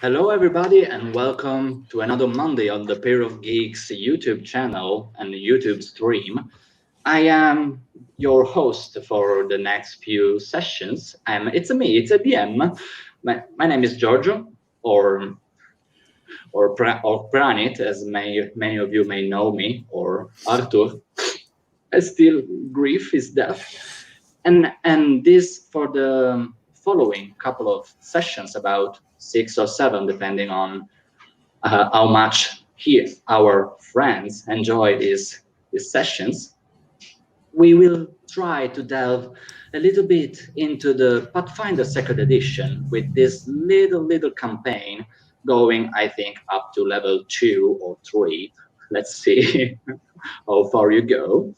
Hello, everybody, and welcome to another Monday on the Pair of Geeks YouTube channel and YouTube stream. I am your host for the next few sessions. It's a DM. My name is Giorgio, or Pranit, as many of you may know me, or Arthur. I still grieve his death, and this for the following couple of sessions, about 6 or 7, depending on how much our friends enjoy these sessions. We will try to delve a little bit into the Pathfinder Second Edition with this little campaign going, I think, up to level 2 or 3. Let's see how far you go.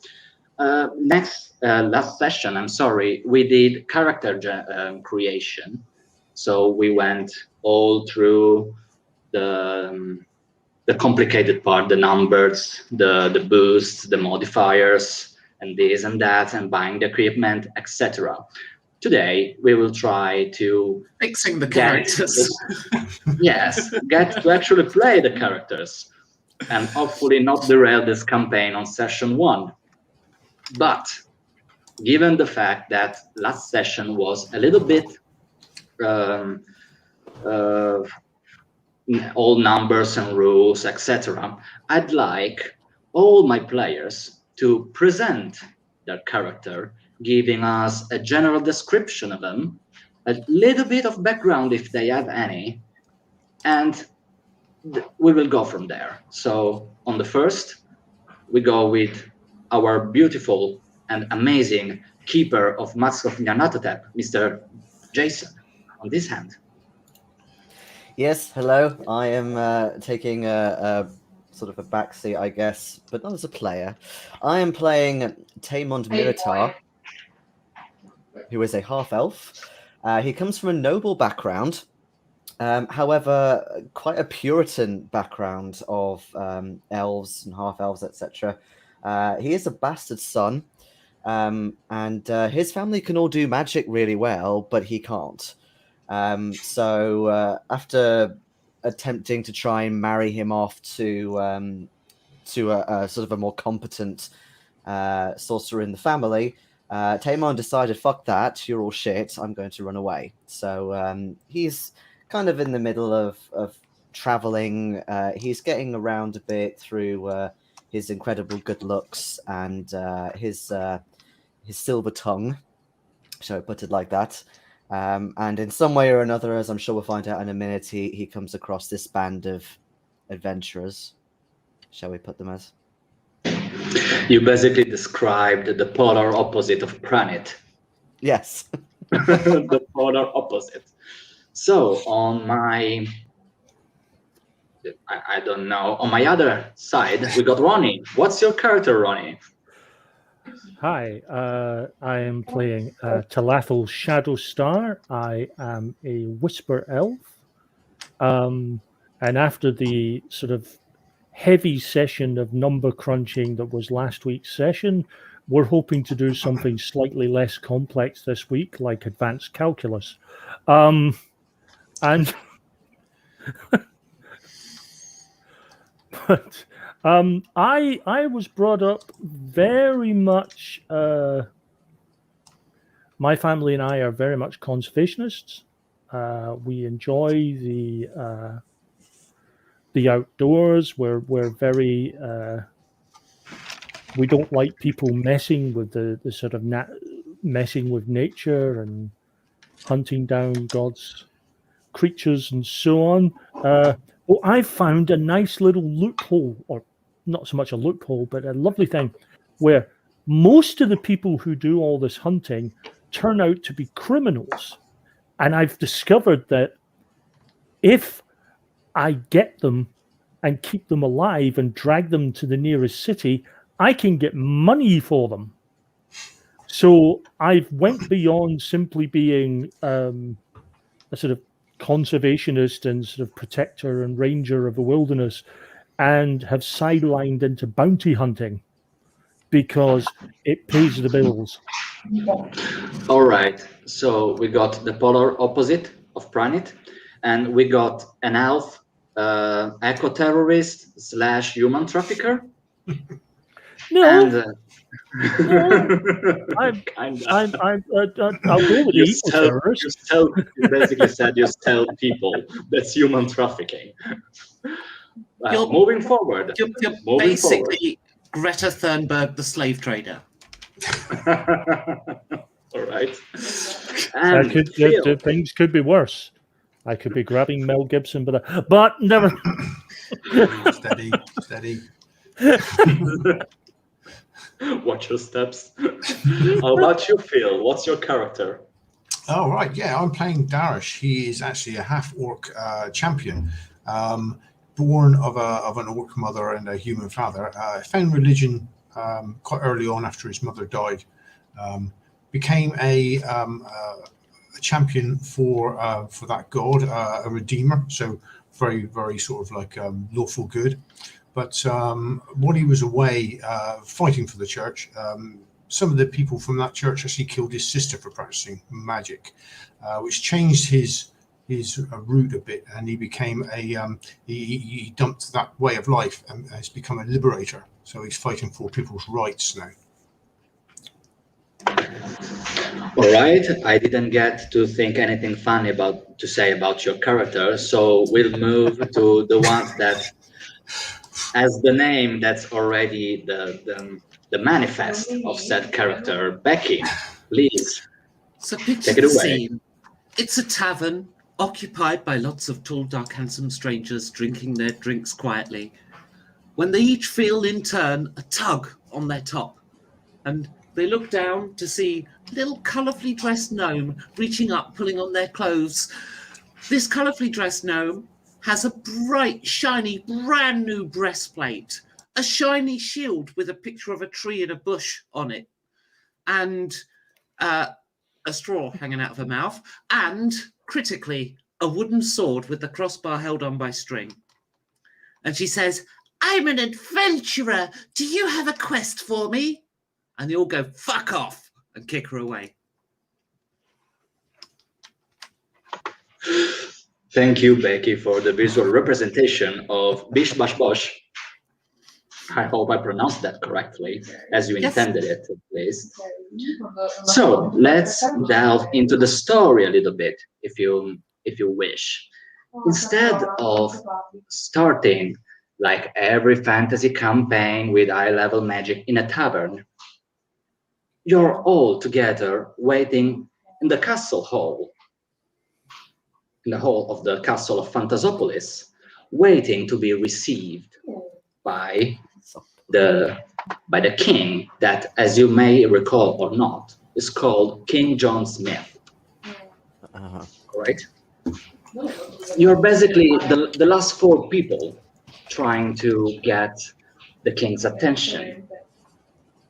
Last session, I'm sorry, we did character creation. So we went all through the the complicated part, the numbers, the boosts, the modifiers, and this and that, and buying the equipment, etc. Today we will try to fixing the characters. Get to actually play the characters, and hopefully not derail this campaign on session 1. But given the fact that last session was a little bit um, uh, all numbers and rules, etc., I'd like all my players to present their character, giving us a general description of them, a little bit of background if they have any, and we will go from there. So on the first, we go with our beautiful and amazing keeper of Masks of Nyarlathotep, Mr. Jason, on this hand. Yes, hello. I am taking a sort of a backseat, I guess, but not as a player. I am playing Taemond Miritar, who is a half-elf. He comes from a noble background, however, quite a Puritan background of elves and half-elves, etc. He is a bastard son, and his family can all do magic really well, but he can't. So after attempting to try and marry him off to a sort of a more competent sorcerer in the family, Taemon decided, fuck that, you're all shit, I'm going to run away. So he's kind of in the middle of traveling. He's getting around a bit through his incredible good looks and his silver tongue, shall I put it like that. And in some way or another, as I'm sure we'll find out in a minute, he comes across this band of adventurers. Shall we put them as? You basically described the polar opposite of Pranit. Yes. The polar opposite. So on my, I don't know, on my other side, we got Ronnie. What's your character, Ronnie? Hi, I am playing Talathel Shadowstar. I am a Whisper Elf. And after the sort of heavy session of number crunching that was last week's session, we're hoping to do something slightly less complex this week, like advanced calculus. And but I was brought up very much. My family and I are very much conservationists. We enjoy the outdoors. We're very. We don't like people messing with the sort of messing with nature and hunting down God's creatures and so on. Well, I found a nice little loophole, or not so much a loophole, but a lovely thing where most of the people who do all this hunting turn out to be criminals. And I've discovered that if I get them and keep them alive and drag them to the nearest city, I can get money for them. So I've went beyond simply being a sort of conservationist and sort of protector and ranger of the wilderness, and have sidelined into bounty hunting because it pays the bills. All right, so we got the polar opposite of Pranit, and we got an elf, eco-terrorist / human trafficker. No, And I'll kinda. go with the eco terrorist. You basically said you sell people. That's human trafficking. Moving forward. You're Moving basically Greta Thunberg, the slave trader. All right. That And things could be worse. I could be grabbing Mel Gibson, but never. Steady. watch your steps. How about you, Phil? What's your character? Oh, right. Yeah, I'm playing Darish. He is actually a half-orc champion, born of an orc mother and a human father. Found religion quite early on after his mother died. Became a champion for that god, a redeemer. So very, very sort of like lawful good. But while he was away fighting for the church, some of the people from that church actually killed his sister for practicing magic, which changed his route a bit, and he became he dumped that way of life and has become a liberator. So he's fighting for people's rights now. All right, I didn't get to think anything funny to say about your character, so we'll move to the ones that, as the name, that's already the manifest of said character. Becky, please. So picture take it the away. scene. It's a tavern occupied by lots of tall, dark, handsome strangers drinking their drinks quietly, when they each feel in turn a tug on their top, and they look down to see a little colourfully dressed gnome reaching up, pulling on their clothes. This colourfully dressed gnome has a bright, shiny, brand new breastplate, a shiny shield with a picture of a tree and a bush on it, and a straw hanging out of her mouth, and, critically, a wooden sword with the crossbar held on by string. And she says, "I'm an adventurer. Do you have a quest for me?" And they all go, "Fuck off," and kick her away. Thank you, Becky, for the visual representation of Bish Bash Bosh. I hope I pronounced that correctly, as you intended it, at least. So let's delve into the story a little bit, if you wish. Instead of starting like every fantasy campaign with high-level magic in a tavern, you're all together waiting in the castle hall, in the hall of the castle of Phantasopolis, waiting to be received by the king that, as you may recall or not, is called King John Smith. Right? You're basically the last 4 people trying to get the king's attention,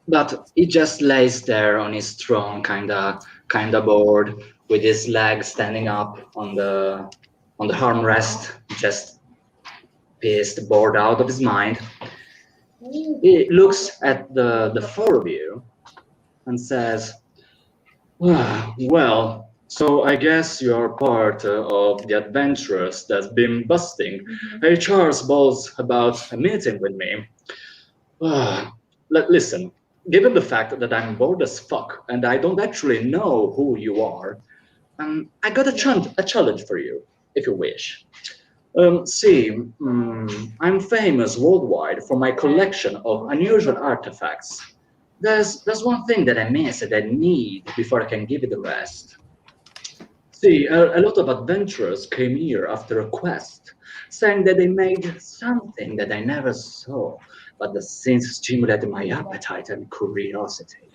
but he just lays there on his throne, kinda bored, with his legs standing up on the armrest, just pissed, bored out of his mind. He looks at the 4 of you and says, "Well, so I guess you're part of the adventurers that's been busting HR's balls about a meeting with me. Listen, given the fact that I'm bored as fuck and I don't actually know who you are, I got a challenge for you, if you wish. I'm famous worldwide for my collection of unusual artifacts. There's one thing that I miss that I need before I can give you the rest. See, a lot of adventurers came here after a quest, saying that they made something that I never saw, but that since stimulated my appetite and curiosity.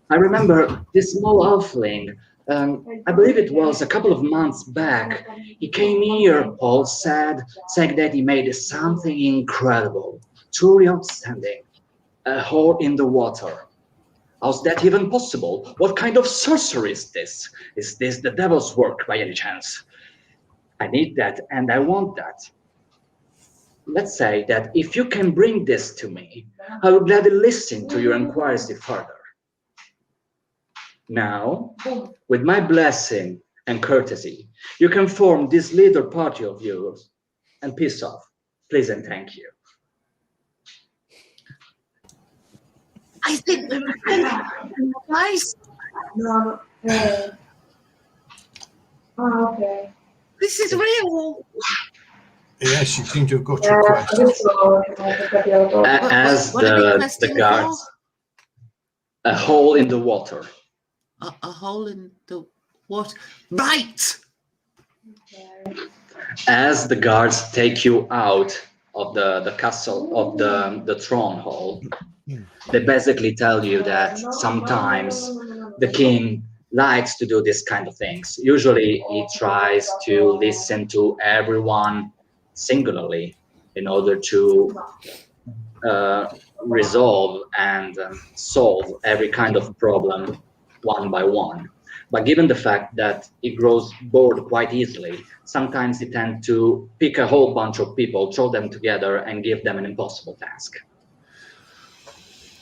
I remember this small elfling, I believe it was a couple of months back. He came here, Paul said, saying that he made something incredible, truly outstanding, a hole in the water. How's that even possible? What kind of sorcery is this? Is this the devil's work by any chance? I need that and I want that. Let's say that if you can bring this to me, I will gladly listen to your inquiries further. Now, with my blessing and courtesy. You can form this little party of yours and piss off. Please and thank you. I think we're nice. No, oh, okay. This is real. Yes, you seem to have got your quest. Adesso As What are we the questing guards, a hole in the water. A hole in the what? Right. As the guards take you out of the castle, of the throne hall, they basically tell you that sometimes the king likes to do this kind of things. Usually he tries to listen to everyone singularly in order to resolve and solve every kind of problem one by one. But given the fact that he grows bored quite easily, sometimes he tends to pick a whole bunch of people, throw them together, and give them an impossible task.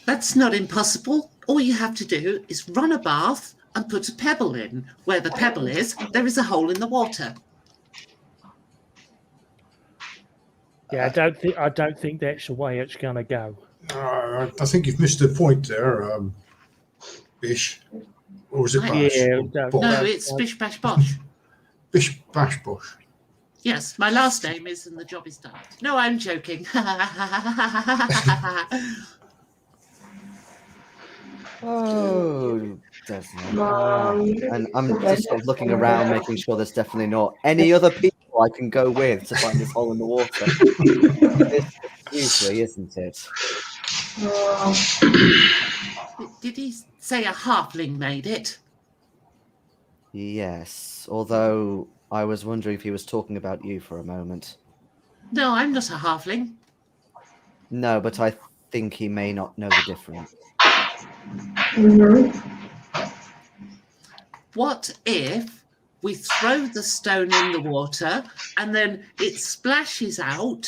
That's not impossible. All you have to do is run a bath and put a pebble in. Where the pebble is, there is a hole in the water. Yeah, I don't think that's the way it's going to go. I think you've missed the point there, Bish. Or was it Bash? Yeah, Or no, Bosh? No, it's Bish Bash Bosh. Bish Bash Bosh. Yes, my last name is and the job is done. No, I'm joking. Oh, Desmond. Um, And I'm just sort of looking around, making sure there's definitely not any other people I can go with to find this hole in the water. It's usually, isn't it? Did he say a halfling made it? Yes, although I was wondering if he was talking about you for a moment. No, I'm not a halfling. No, but I think he may not know the difference. What if we throw the stone in the water and then it splashes out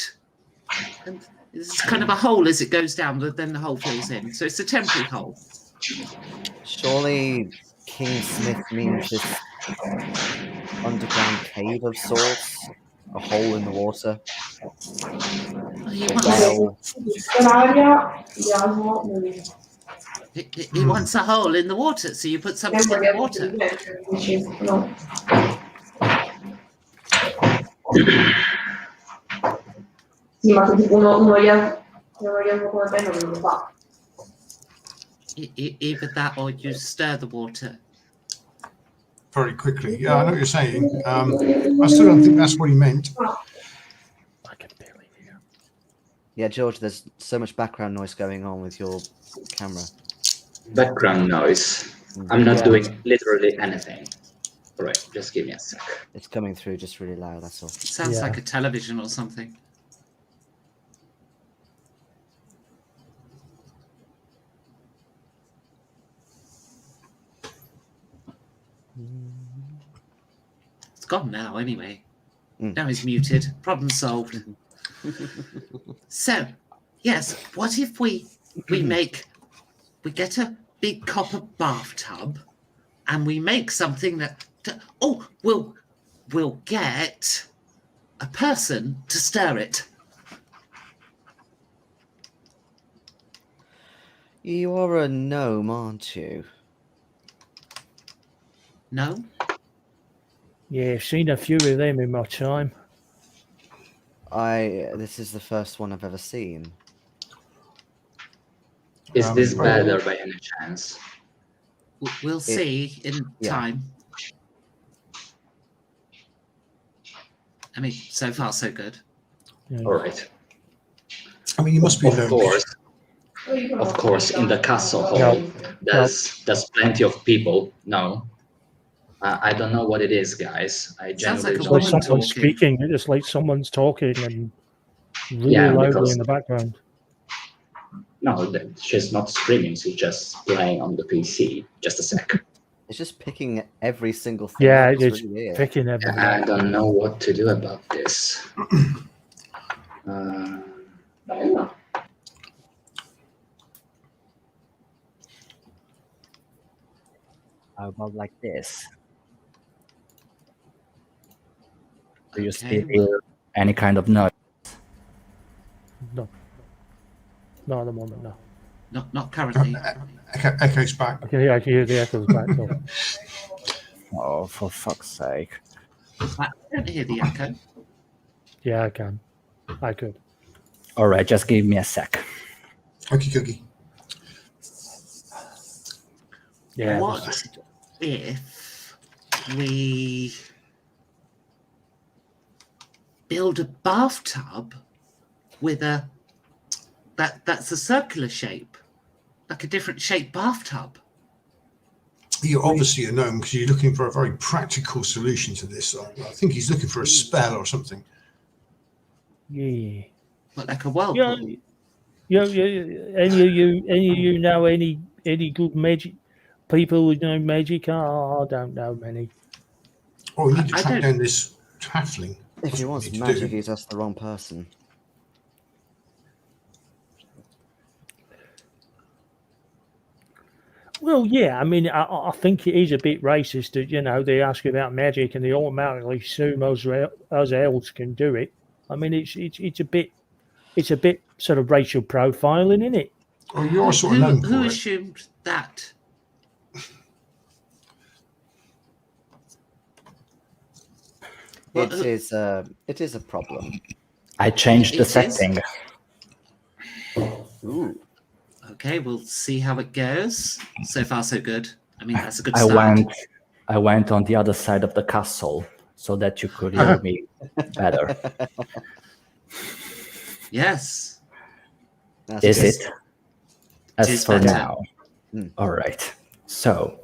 and it's kind of a hole as it goes down, but then the hole fills in. So it's a temporary hole. Surely King Smith means this underground cave of sorts? A hole in the water? He A wants, well? he wants a hole in the water, so you put something in the water. Sì, ma se tipo uno riesce come te non lo fa. Either that or you stir the water. Very quickly. Yeah, I know what you're saying. I still don't think that's what he meant. I can barely hear. Yeah, George, there's so much background noise going on with your camera. Background noise. I'm not Yeah. doing literally anything. All right, just give me a sec. It's coming through just really loud, that's all. It sounds Yeah. like a television or something. It's gone now, anyway. Now he's muted. Problem solved. So, yes, what if we get a big copper bathtub and we make something that we'll get a person to stir it. You are a gnome, aren't you? No? Yeah, I've seen a few of them in my time. This is the first one I've ever seen. Is this better by any chance? We'll see in time. I mean, so far so good. Yeah. All right. I mean, you must be Of lonely. course, in the castle hall, there's plenty of people. No, I don't know what it is, guys. I Sounds like genuinely a It's don't like woman know. someone's talking. speaking. It's like someone's talking and really Yeah, loudly because- in the background. No, she's not screaming. She's just playing on the PC. Just a sec. It's just picking every single thing. Yeah, up. it's really weird. picking everything. I don't know what to do about this. How about like this? Do you Okay, still hear any kind of noise? No. Not at the moment, no. Not currently. Echo's back. I can hear the echoes back though. Oh, for fuck's sake. I don't hear the echo. Yeah, I can. I could. All right, just give me a sec. Okie cookie. Yeah. What if we build a bathtub with that's a circular shape, like a different shaped bathtub? You're obviously a gnome because you're looking for a very practical solution to this. I think he's looking for a spell or something. Yeah. What, like a whirlpool? Yeah. Any of you know any good magic people who know magic? Oh, I don't know many. Oh, we need to I track don't- down this halfling. If That's he what wants we need to do. magic, he's asked the wrong person. Well, yeah. I mean, I think it is a bit racist that they ask about magic and they automatically assume us elves can do it. I mean, it's a bit sort of racial profiling, isn't it? Oh, you're sort of known Who for it. assumed that? Well, It is a problem. I changed the It is? setting. Ooh. Okay, we'll see how it goes. So far, so good. I mean, that's a good I start. went on the other side of the castle so that you could hear me better. Yes. That's Is good. it? As is for better. now. Hmm. All right. So,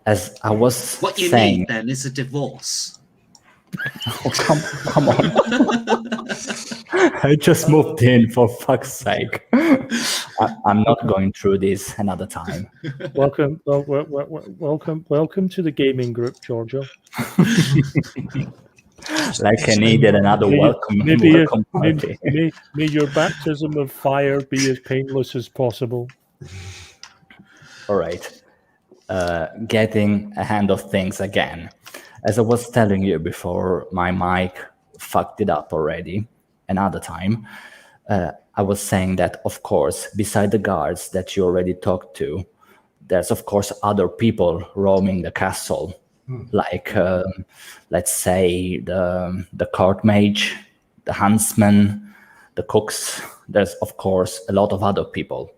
as I was What you saying, need then is a divorce. oh, come on. I just moved in, for fuck's sake. I'm not going through this another time. Welcome to the gaming group, Giorgio. Like I needed another welcome party. May your baptism of fire be as painless as possible. All right. Getting a hand of things again. As I was telling you before, my mic fucked it up already another time. I was saying that, of course, beside the guards that you already talked to, there's, of course, other people roaming the castle, like, let's say, the court mage, the huntsman, the cooks. There's, of course, a lot of other people.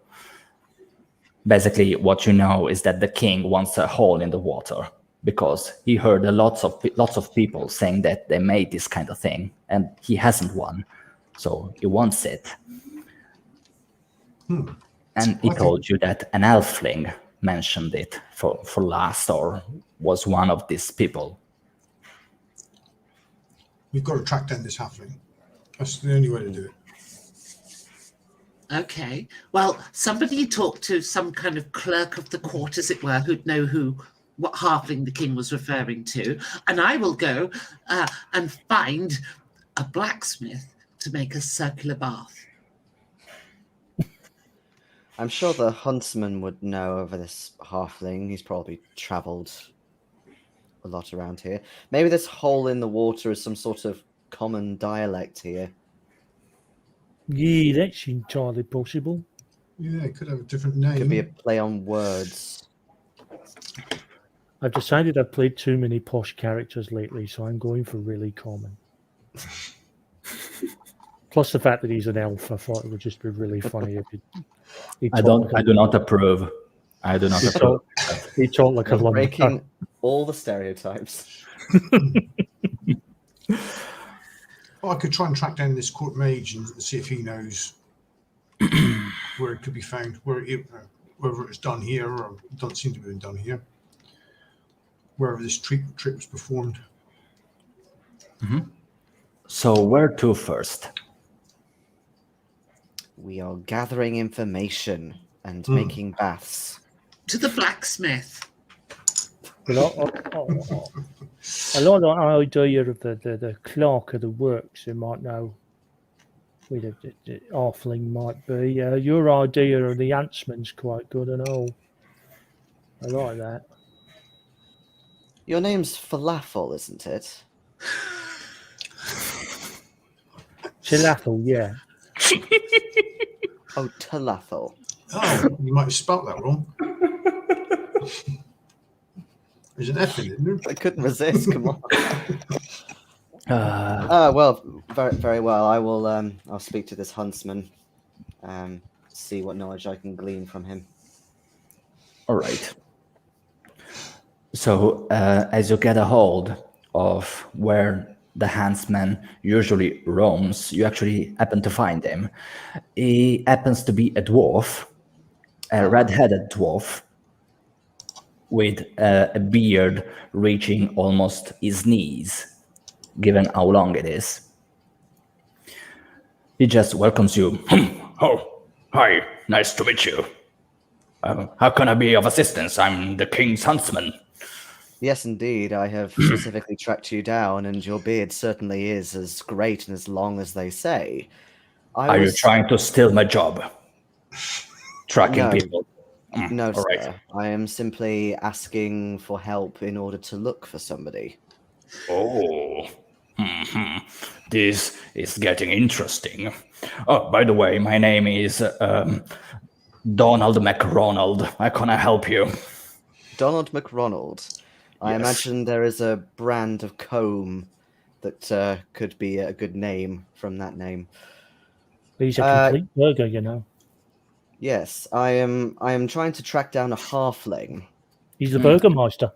Basically, what you know is that the king wants a hole in the water because he heard lots of people saying that they made this kind of thing, and he hasn't one, so he wants it. And he told you that an elfling mentioned it for last, or was one of these people. We've got to track down this halfling. That's the only way to do it. Okay. Well, somebody talked to some kind of clerk of the court, as it were, who'd know what halfling the king was referring to, and I will go and find a blacksmith to make a circular bath. I'm sure the huntsman would know over this halfling. He's probably travelled a lot around here. Maybe this hole in the water is some sort of common dialect here. Yeah, that's entirely possible. Yeah, it could have a different name. Could be a play on words. I've decided I've played too many posh characters lately, so I'm going for really common. Plus the fact that he's an elf, I thought it would just be really funny if he I do not approve. I do not approve. He talked like a You're lumber. breaking all the stereotypes. Oh, I could try and track down this court mage and see if he knows where it could be found, whether it's done here or doesn't seem to be done here, wherever this trip was performed. So where to first? We are gathering information and making baths. To the blacksmith. I like the idea of the clerk of the works who might know where the halfling might be. Your idea of the huntsman's quite good and all. I like that. Your name's Falafel, isn't it? Chilathel, yeah. Oh, Talathel. Oh, you might have spelt that wrong. There's an F in it, isn't I couldn't resist. Come on. Uh, Well, very, very well. I will. I'll speak to this huntsman. See what knowledge I can glean from him. all right. So, as you get a hold of where the huntsman usually roams, you actually happen to find him. He happens to be a dwarf, a red-headed dwarf, with a beard reaching almost his knees, given how long it is. He just welcomes you. Oh, hi, nice to meet you. How can I be of assistance? I'm the king's huntsman. Yes, indeed. I have specifically tracked you down, and your beard certainly is as great and as long as they say. Are you trying to steal my job? Tracking No. people. No, all right. sir. I am simply asking for help in order to look for somebody. Oh, this is getting interesting. Oh, by the way, my name is Donald McRonald. How can I help you? Donald McRonald. I Yes. imagine there is a brand of comb that could be a good name from that name. He's a complete burger, you know. Yes, I am trying to track down a halfling. He's the Burgermeister.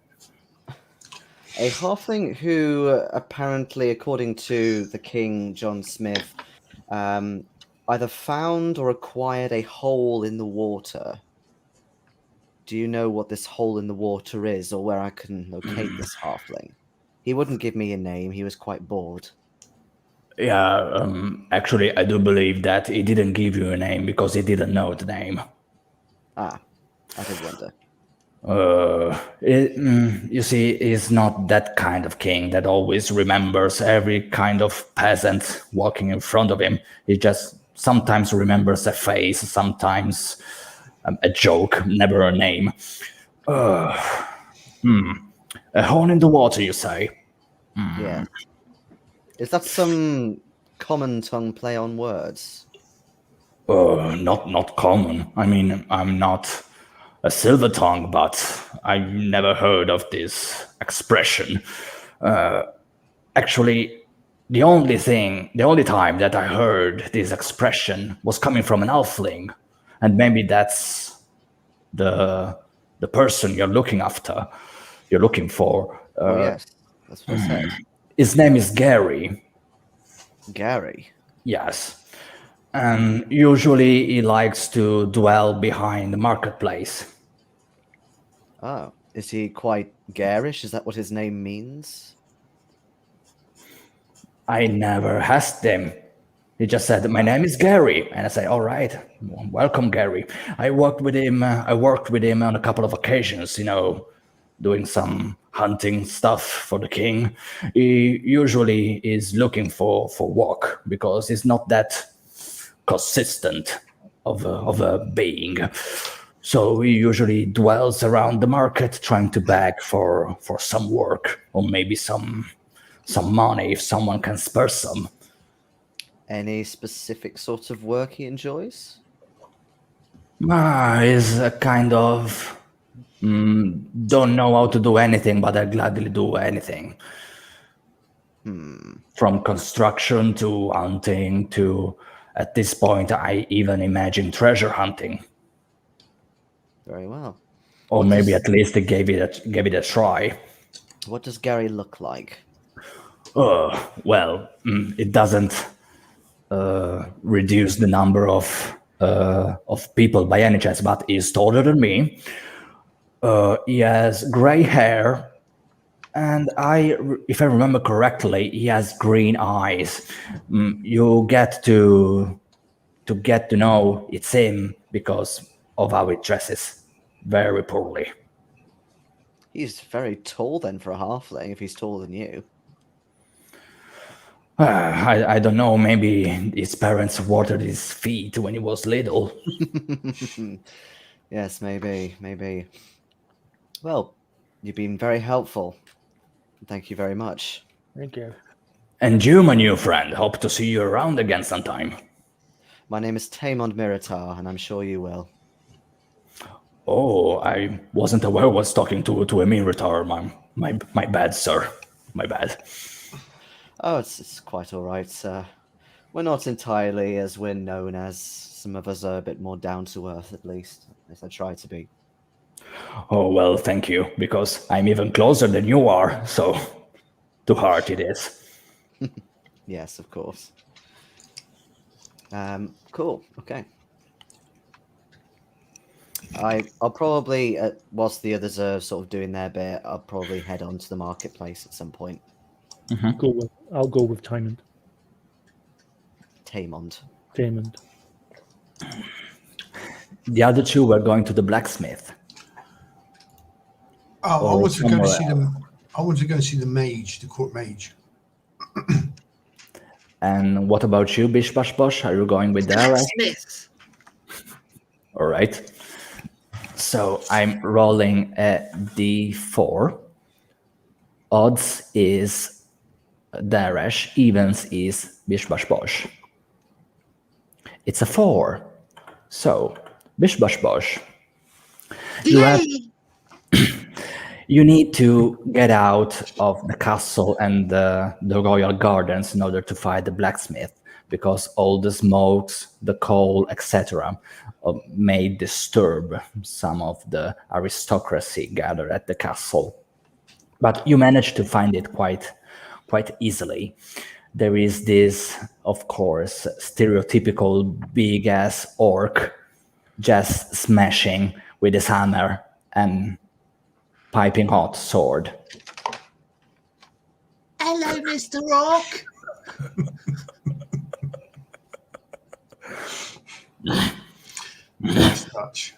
A halfling who apparently, according to the King John Smith, either found or acquired a hole in the water. Do you know what this hole in the water is, or where I can locate this halfling? He wouldn't give me a name. He was quite bored. Yeah, actually, I do believe that he didn't give you a name because he didn't know the name. Ah, I did wonder. You see, he's not that kind of king that always remembers every kind of peasant walking in front of him. He just sometimes remembers a face, sometimes a joke, never a name. A hole in the water, you say? Yeah. Is that some common tongue play on words? Not common. I mean, I'm not a silver tongue, but I've never heard of this expression. Actually, the only time that I heard this expression was coming from an elfling, and maybe that's the person you're looking for. Oh yes, that's what I said. His name is Gary. Gary. Yes. And usually he likes to dwell behind the marketplace. Oh, is he quite garish? Is that what his name means? I never asked him. He just said, "My name is Gary," and I say, "All right, welcome, Gary." I worked with him on a couple of occasions, doing some hunting stuff for the king. He usually is looking for work because he's not that consistent of a being. So he usually dwells around the market trying to beg for some work or maybe some money if someone can spare some. Any specific sort of work he enjoys? Is a kind of don't know how to do anything, but I gladly do anything. From construction to hunting to, at this point, I even imagine treasure hunting. Very well. Or maybe at least they gave it a try. What does Gary look like? Well, it doesn't reduce the number of people by any chance, but he's taller than me. He has gray hair, and if I remember correctly, he has green eyes. You get to know it's him because of how he dresses very poorly. He's very tall then for a halfling, if he's taller than you. I don't know, maybe his parents watered his feet when he was little. Yes, maybe. Well, you've been very helpful. Thank you very much. Thank you. And you, my new friend, hope to see you around again sometime. My name is Tamond Miritar, and I'm sure you will. Oh, I wasn't aware I was talking to a Minotaur. My bad, sir. My bad. Oh, it's quite all right, sir. We're not entirely as we're known as. Some of us are a bit more down to earth, at least. At least I try to be. Oh, well, thank you, because I'm even closer than you are, so to heart it is. Yes, of course. Cool. Okay. I'll probably, whilst the others are sort of doing their bit, I'll probably head on to the marketplace at some point. I'll go with Tamond. Tamond. The other two were going to the blacksmith. Oh, I Or want to go to somewhere see them. I want to go and see the mage, the court mage. And what about you, Bish Bash Bosh? Are you going with Dara? Smith. All right. So I'm rolling a d4. Odds is Daresh, evens is Bish Bash Bosh. It's a 4. So, Bish Bash Bosh, you need to get out of the castle and the royal gardens in order to fight the blacksmith, because all the smokes, the coal, etc. May disturb some of the aristocracy gathered at the castle. But you managed to find it quite easily. There is this, of course, stereotypical big-ass orc just smashing with his hammer and piping hot sword. Hello, Mr. Rock. Nice touch.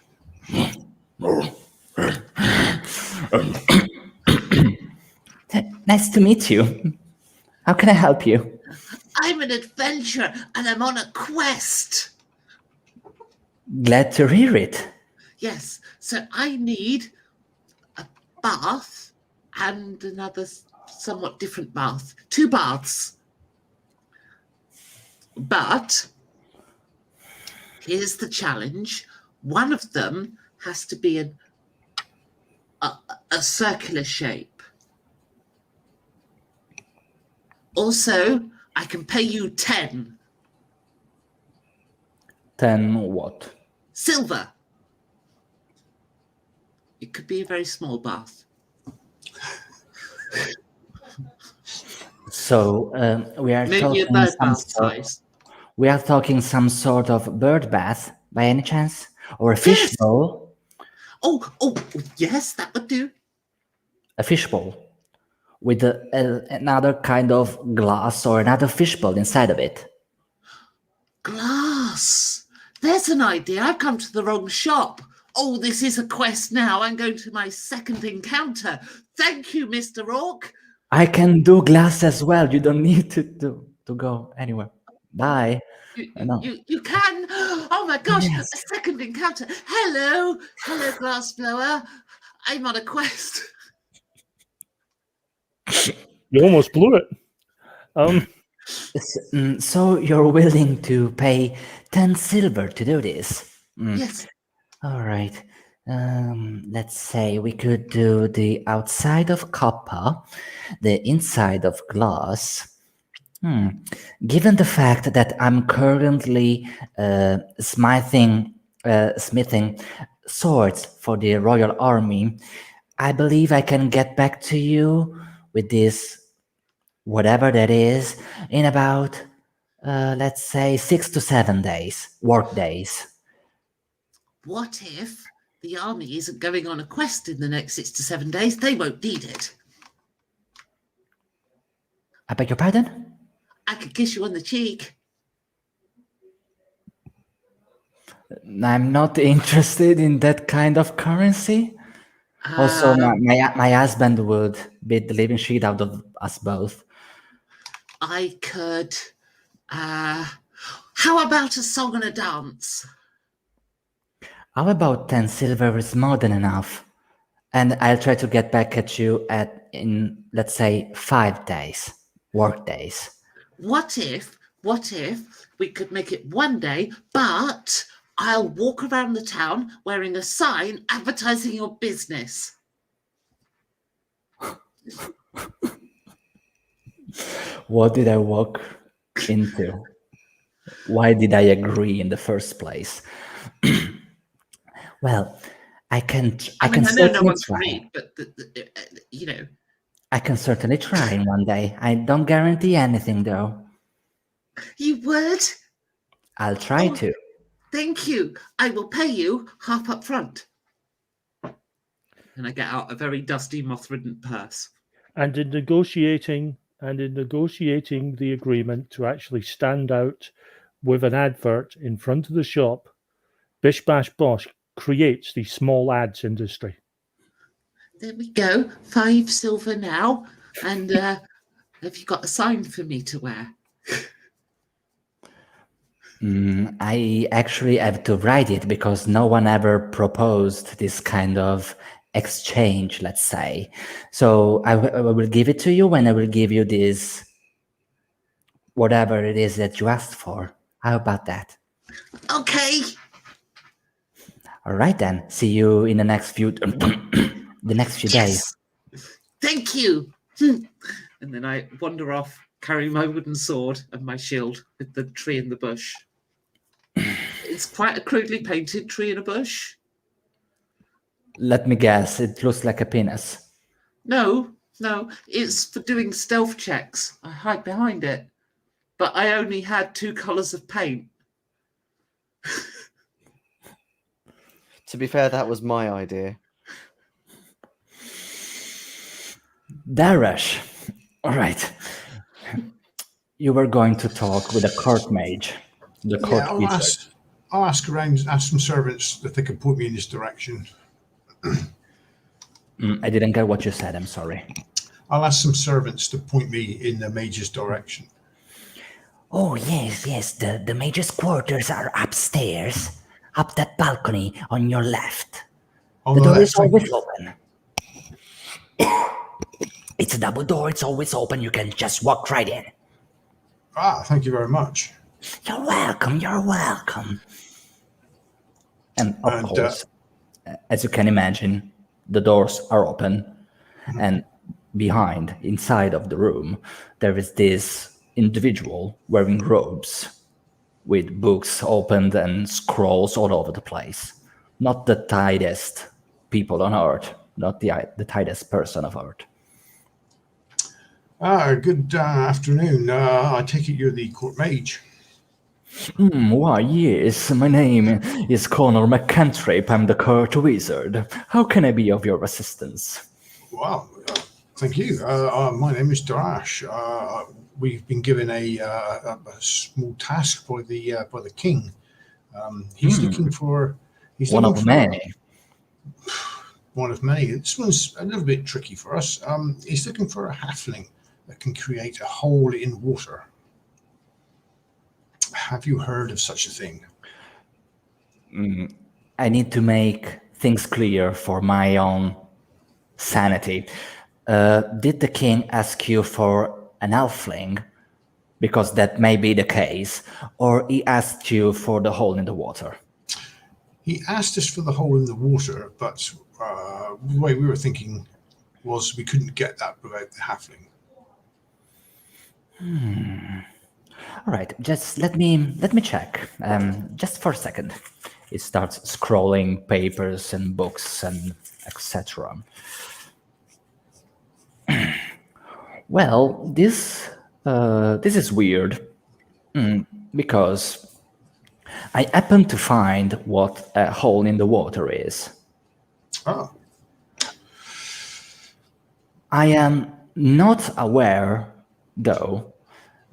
Nice to meet you. How can I help you? I'm an adventurer and I'm on a quest. Glad to hear it. Yes, so I need a bath and another somewhat different bath. 2 baths. But here's the challenge. One of them has to be a circular shape. Also, I can pay you 10 10 what? silver. It could be a very small bath. So we are Maybe talking a bird some bath sort, size. we are talking some sort of bird bath by any chance, or a fish Yes. bowl? Oh, yes, that would do. A fish bowl with another kind of glass or another fish bowl inside of it. Glass. There's an idea. I've come to the wrong shop. Oh, this is a quest now. I'm going to my second encounter. Thank you, Mr. Orc. I can do glass as well. You don't need to go anywhere. Bye. No. You can. Oh my gosh, Yes. a second encounter. Hello, glass blower. I'm on a quest. You almost blew it. So you're willing to pay 10 silver to do this? Yes. All right. Let's say we could do the outside of copper, the inside of glass. Given the fact that I'm currently smithing swords for the royal army, I believe I can get back to you with this, whatever that is, in about, let's say, 6 to 7 days, work days. What if the army isn't going on a quest in the next 6 to 7 days? They won't need it. I beg your pardon? I could kiss you on the cheek. I'm not interested in that kind of currency. Also, my husband would beat the living shit out of us both. I could. How about a song and a dance? How about 10 silver is more than enough? And I'll try to get back at you in, let's say, 5 days, work days. what if we could make it one day, but I'll walk around the town wearing a sign advertising your business. What did I walk into? Why did I agree in the first place? Well, I can I know no certainly one's try. read, but I can certainly try in one day. I don't guarantee anything, though. You would? I'll try Oh. to. Thank you. I will pay you half up front. And I get out a very dusty, moth-ridden purse. And in negotiating the agreement to actually stand out with an advert in front of the shop, Bish Bash Bosh creates the small ads industry. There we go. 5 silver now. And have you got a sign for me to wear? I actually have to write it because no one ever proposed this kind of exchange, let's say. So I will give it to you when I will give you this, whatever it is that you asked for. How about that? Okay. All right then. See you in the next few days. Thank you. And then I wander off, carrying my wooden sword and my shield with the tree in the bush. It's quite a crudely painted tree in a bush. Let me guess. It looks like a penis. No, it's for doing stealth checks. I hide behind it. But I only had 2 colours of paint. To be fair, that was my idea. Darash. All right. You were going to talk with a court mage. The court wizard. I'll ask some servants if they can point me in this direction. I didn't get what you said. I'm sorry. I'll ask some servants to point me in the mage's direction. Oh, yes. The mage's quarters are upstairs, up that balcony on your left. On The the door left, is always open. It's a double door. It's always open. You can just walk right in. Thank you very much. You're welcome. And of course, as you can imagine, the doors are open. And inside of the room, there is this individual wearing robes with books opened and scrolls all over the place. Not the tightest people on earth, not the tightest person of earth. Good afternoon. I take it you're the court mage. Why, yes, my name is Connor McCantrip. I'm the court wizard. How can I be of your assistance? Wow, thank you. My name is Darash. We've been given a small task by the king. He's looking for one of many. One of many. This one's a little bit tricky for us. He's looking for a halfling that can create a hole in water. Have you heard of such a thing? I need to make things clear for my own sanity. Did the king ask you for an elfling? Because that may be the case. Or he asked you for the hole in the water? He asked us for the hole in the water, but the way we were thinking was we couldn't get that without the halfling. All right, just let me check. Just for a second. It starts scrolling papers and books and etc. Well, this is weird because I happen to find what a hole in the water is. Oh. I am not aware, though,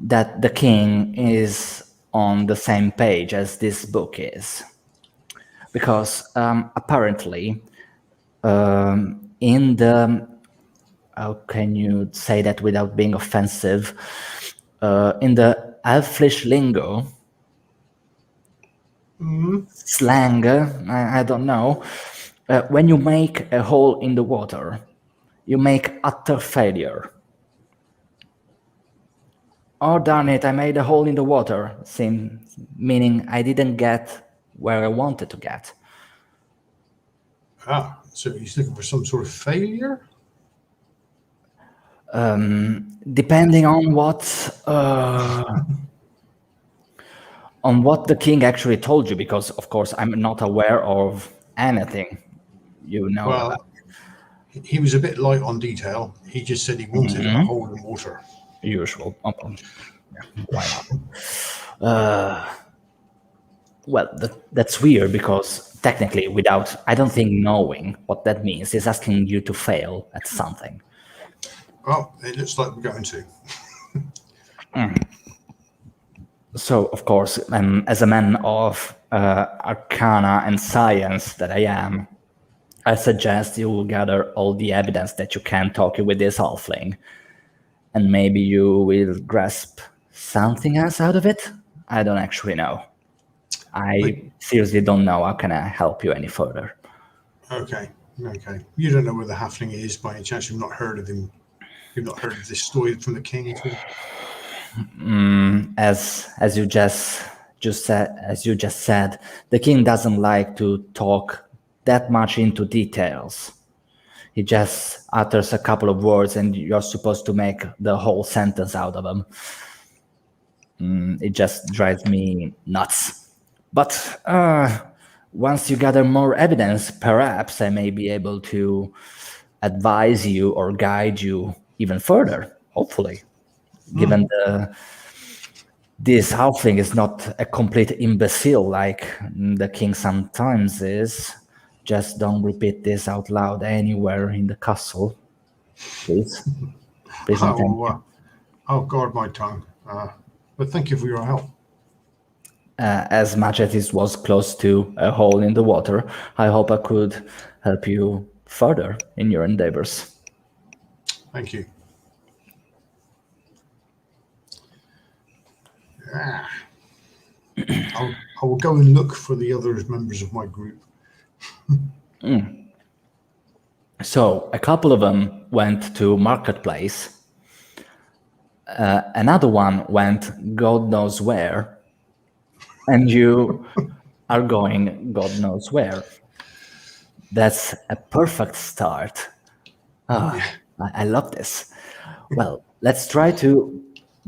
that the king is on the same page as this book is. Because apparently, in the... How can you say that without being offensive? In the elfish lingo, slang, I don't know, when you make a hole in the water, you make utter failure. Oh, darn it, I made a hole in the water, meaning I didn't get where I wanted to get. Ah, so he's looking for some sort of failure? Depending on what the king actually told you, because of course I'm not aware of anything you know about. Well, he was a bit light on detail. He just said he wanted a hole in water. Usual. Yeah, why not? Well, that's weird because technically, I don't think knowing what that means is asking you to fail at something. Well, it looks like we're going to. So, of course, as a man of arcana and science that I am, I suggest you will gather all the evidence that you can talking with this halfling, and maybe you will grasp something else out of it. I don't actually know. I seriously don't know. How can I help you any further? Okay. You don't know where the halfling is by any chance? You've not heard of him? You've not heard of this story from the king at all? As you just said, the king doesn't like to talk that much into details. He just utters a couple of words, and you're supposed to make the whole sentence out of them. It just drives me nuts. But once you gather more evidence, perhaps I may be able to advise you or guide you even further, hopefully. Given this halfling is not a complete imbecile like the king sometimes is. Just don't repeat this out loud anywhere in the castle, please. Please and thank you. I'll guard my tongue. But thank you for your help. As much as it was close to a hole in the water, I hope I could help you further in your endeavors. Thank you. I will go and look for the other members of my group. So a couple of them went to marketplace. Another one went God knows where. And you are going God knows where. That's a perfect start. I love this. Well, let's try to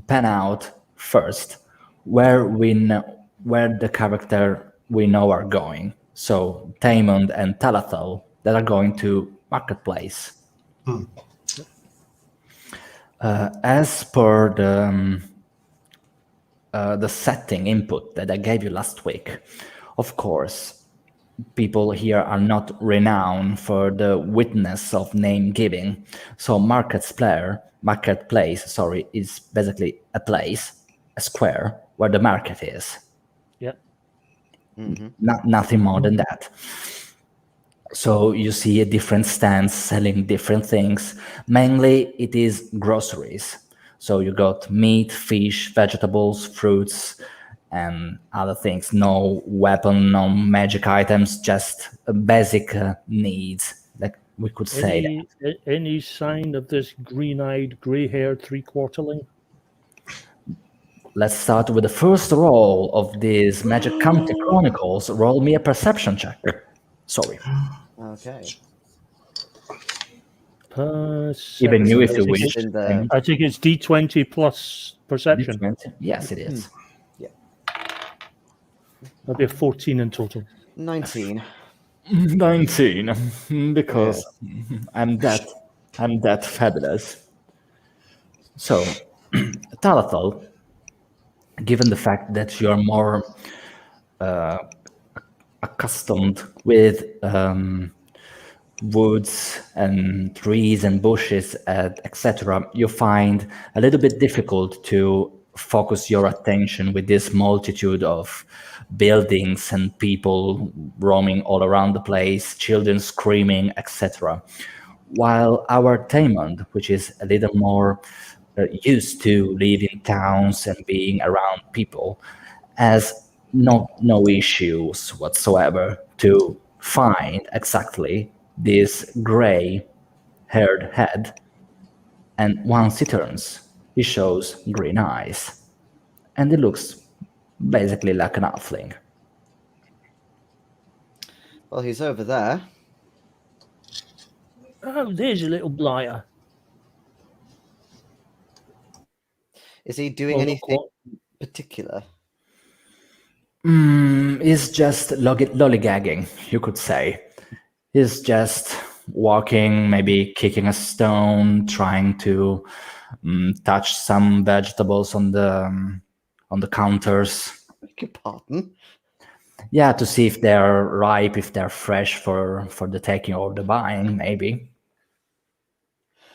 pan out first where the character we know are going. So Taemond and Talathal that are going to marketplace. As per the setting input that I gave you last week, of course, people here are not renowned for the witness of name giving. So marketplace, is basically a square where the market is. Yeah. Nothing more than that. So you see a different stands selling different things. Mainly it is groceries. So you got meat, fish, vegetables, fruits, and other things. No weapon, no magic items, just basic needs, like we could say. Any sign of this green-eyed, grey-haired three-quarterling? Let's start with the first roll of this Magic County Chronicles. Roll me a perception check. Sorry. Okay. Even you, if you wish. I think it's D20 plus perception. D20? Yes, it is. Yeah. That'll be a 14 in total. 19. 19, because I'm that fabulous. So, Talathal, given the fact that you're more accustomed with woods and trees and bushes, etc., you find a little bit difficult to focus your attention with this multitude of buildings and people roaming all around the place, children screaming, etc. While our Taemond, which is a little more used to live in towns and being around people, has no issues whatsoever to find exactly this gray-haired head. And once he turns, He shows green eyes, and he looks basically like an halfling. Well, he's over there. Oh, there's a little blighter. Is he doing Well, look anything what- particular? He's just lollygagging, you could say. He's just walking, maybe kicking a stone, trying to touch some vegetables on the counters. Beg your pardon? Yeah, to see if they're ripe, if they're fresh for the taking or the buying, maybe.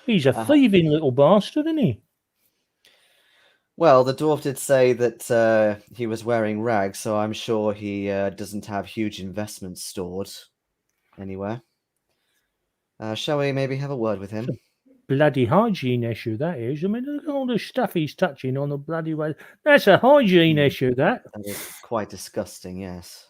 He's a thieving little bastard, isn't he? Well, the dwarf did say that he was wearing rags, so I'm sure he doesn't have huge investments stored anywhere. Shall we maybe have a word with him? Bloody hygiene issue, that is. I mean, look at all the stuff he's touching on the bloody way. That's a hygiene issue, that. That is quite disgusting, yes.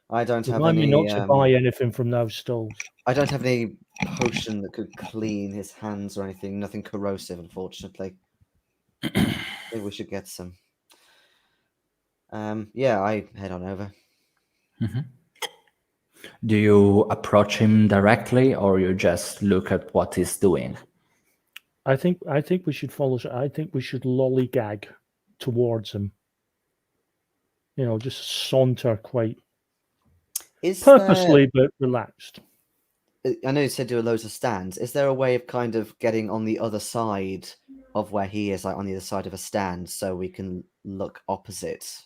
I don't have Remind me any. not to buy anything from those stalls. I don't have any potion that could clean his hands or anything. Nothing corrosive, unfortunately. Maybe we should get some. Yeah, I head on over. Do you approach him directly, or you just look at what he's doing? I think we should follow. I think we should lollygag towards him. You know, just saunter quite purposely but relaxed. I know you said there were loads of stands. Is there a way of kind of getting on the other side of where he is, like on the other side of a stand, so we can look opposite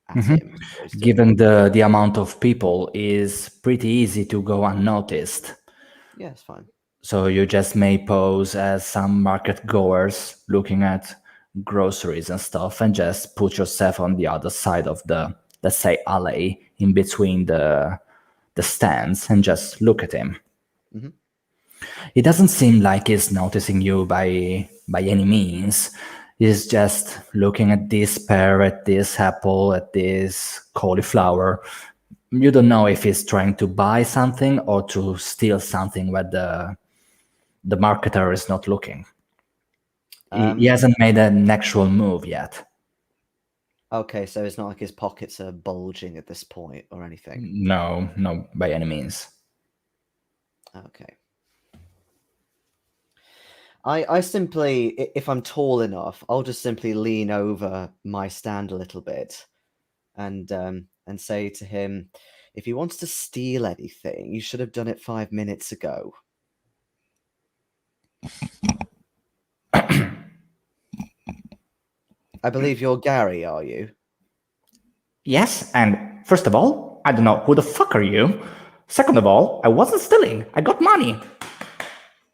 at him? Given the amount of people, is pretty easy to go unnoticed. Yeah, it's fine. So you just may pose as some market goers looking at groceries and stuff, and just put yourself on the other side of the, let's say, alley in between the stands, and just look at him. It doesn't seem like he's noticing you by any means. He's just looking at this pear, at this apple, at this cauliflower. You don't know if he's trying to buy something or to steal something where the marketer is not looking. He hasn't made an actual move yet. Okay, so it's not like his pockets are bulging at this point or anything? No, by any means. Okay. I simply, if I'm tall enough, I'll just simply lean over my stand a little bit and say to him, if he wants to steal anything, you should have done it 5 minutes ago. I believe you're Gary, are you? Yes, and first of all, I don't know who the fuck are you. Second of all, I wasn't stealing. I got money.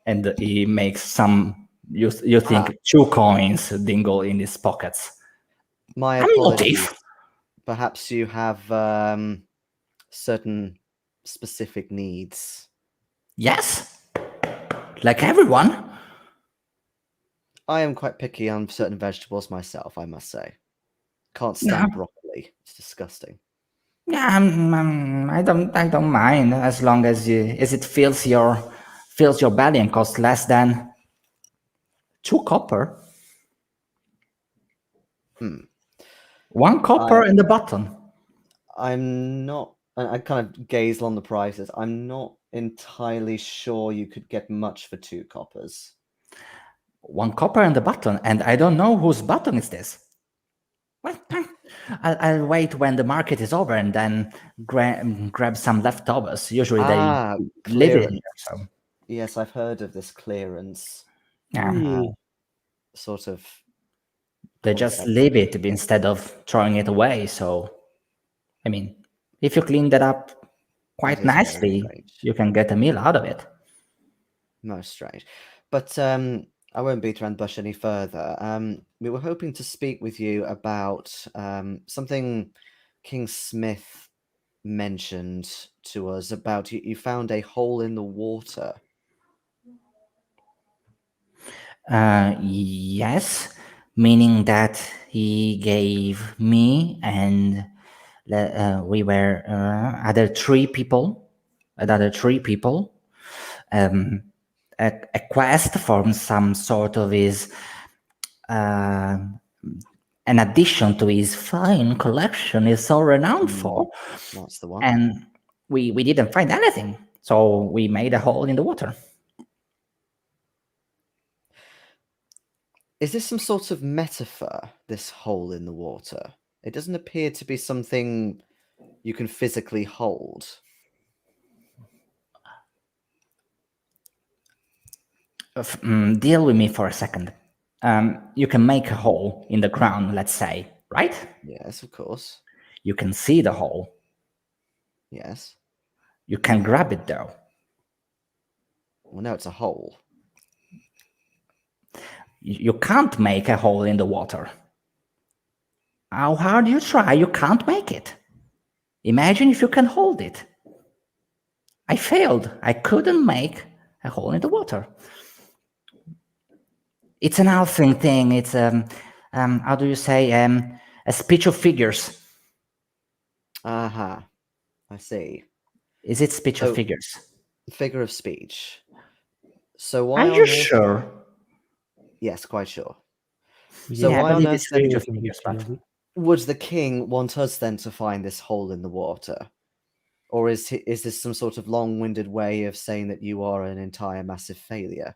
And he makes some, you think, 2 coins dingle in his pockets. My apologies. Perhaps you have certain specific needs. Yes, like everyone. I am quite picky on certain vegetables myself, I must say. Can't stand broccoli. It's disgusting. Yeah, I don't mind as long as it fills your belly and costs less than 2 copper. 1 copper and a button. I'm not. I kind of gaze on the prices. I'm not entirely sure you could get much for 2 coppers. 1 copper and a button, and I don't know whose button is this. Well, I'll wait when the market is over and then grab some leftovers. Usually they live in there. So. Yes, I've heard of this clearance. Sort of. They just leave it instead of throwing it away. So, I mean, if you clean that up quite nicely, you can get a meal out of it. Most strange. But I won't beat around the bush any further. We were hoping to speak with you about something King Smith mentioned to us about you found a hole in the water. Yes, meaning that he gave me and we were other 3 people, a quest for some sort of his an addition to his fine collection is so renowned for. That's the one. And we didn't find anything. So we made a hole in the water. Is this some sort of metaphor, this hole in the water? It doesn't appear to be something you can physically hold. Deal with me for a second. You can make a hole in the ground, let's say, right? Yes, of course. You can see the hole. Yes. You can grab it, though. Well, no, it's a hole. You can't make a hole in the water. How hard you try, you can't make it. Imagine if you can hold it. I failed. I couldn't make a hole in the water. It's an halfling thing. It's how do you say, a speech of figures. Aha. I see. Is it speech of figures? Figure of speech. So why Are you sure? Yes, quite sure. Yeah, So why on earth it's speech of figures, but would the king want us then to find this hole in the water? Or is this some sort of long-winded way of saying that you are an entire massive failure?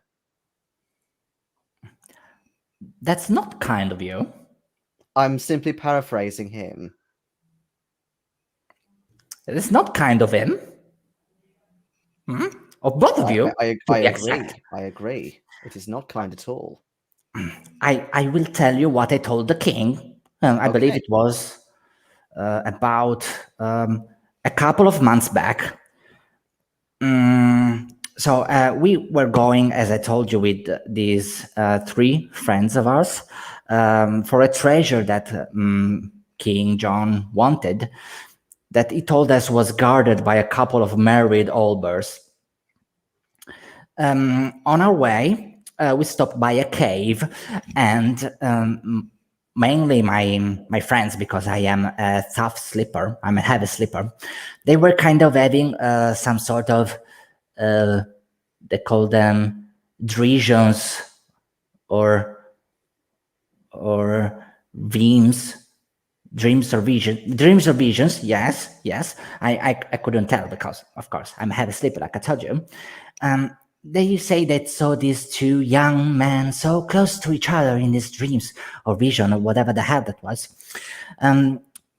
that's not kind of you. I'm simply paraphrasing him. It's not kind of him. Of both of you. I to be agree. exact. I agree. It is not kind at all. I will tell you what I told the king. I believe it was about a couple of months back. So we were going, as I told you, with these 3 friends of ours for a treasure that King John wanted, that he told us was guarded by a couple of married Albers. On our way, we stopped by a cave, and mainly my friends, because I am a tough sleeper, I'm a heavy sleeper, they were kind of having some sort of, they call them dreams or dreams or visions. Yes. I couldn't tell because, of course, I'm a heavy sleeper, like I told you. They say that saw these 2 young men so close to each other in these dreams or vision or whatever the hell that was.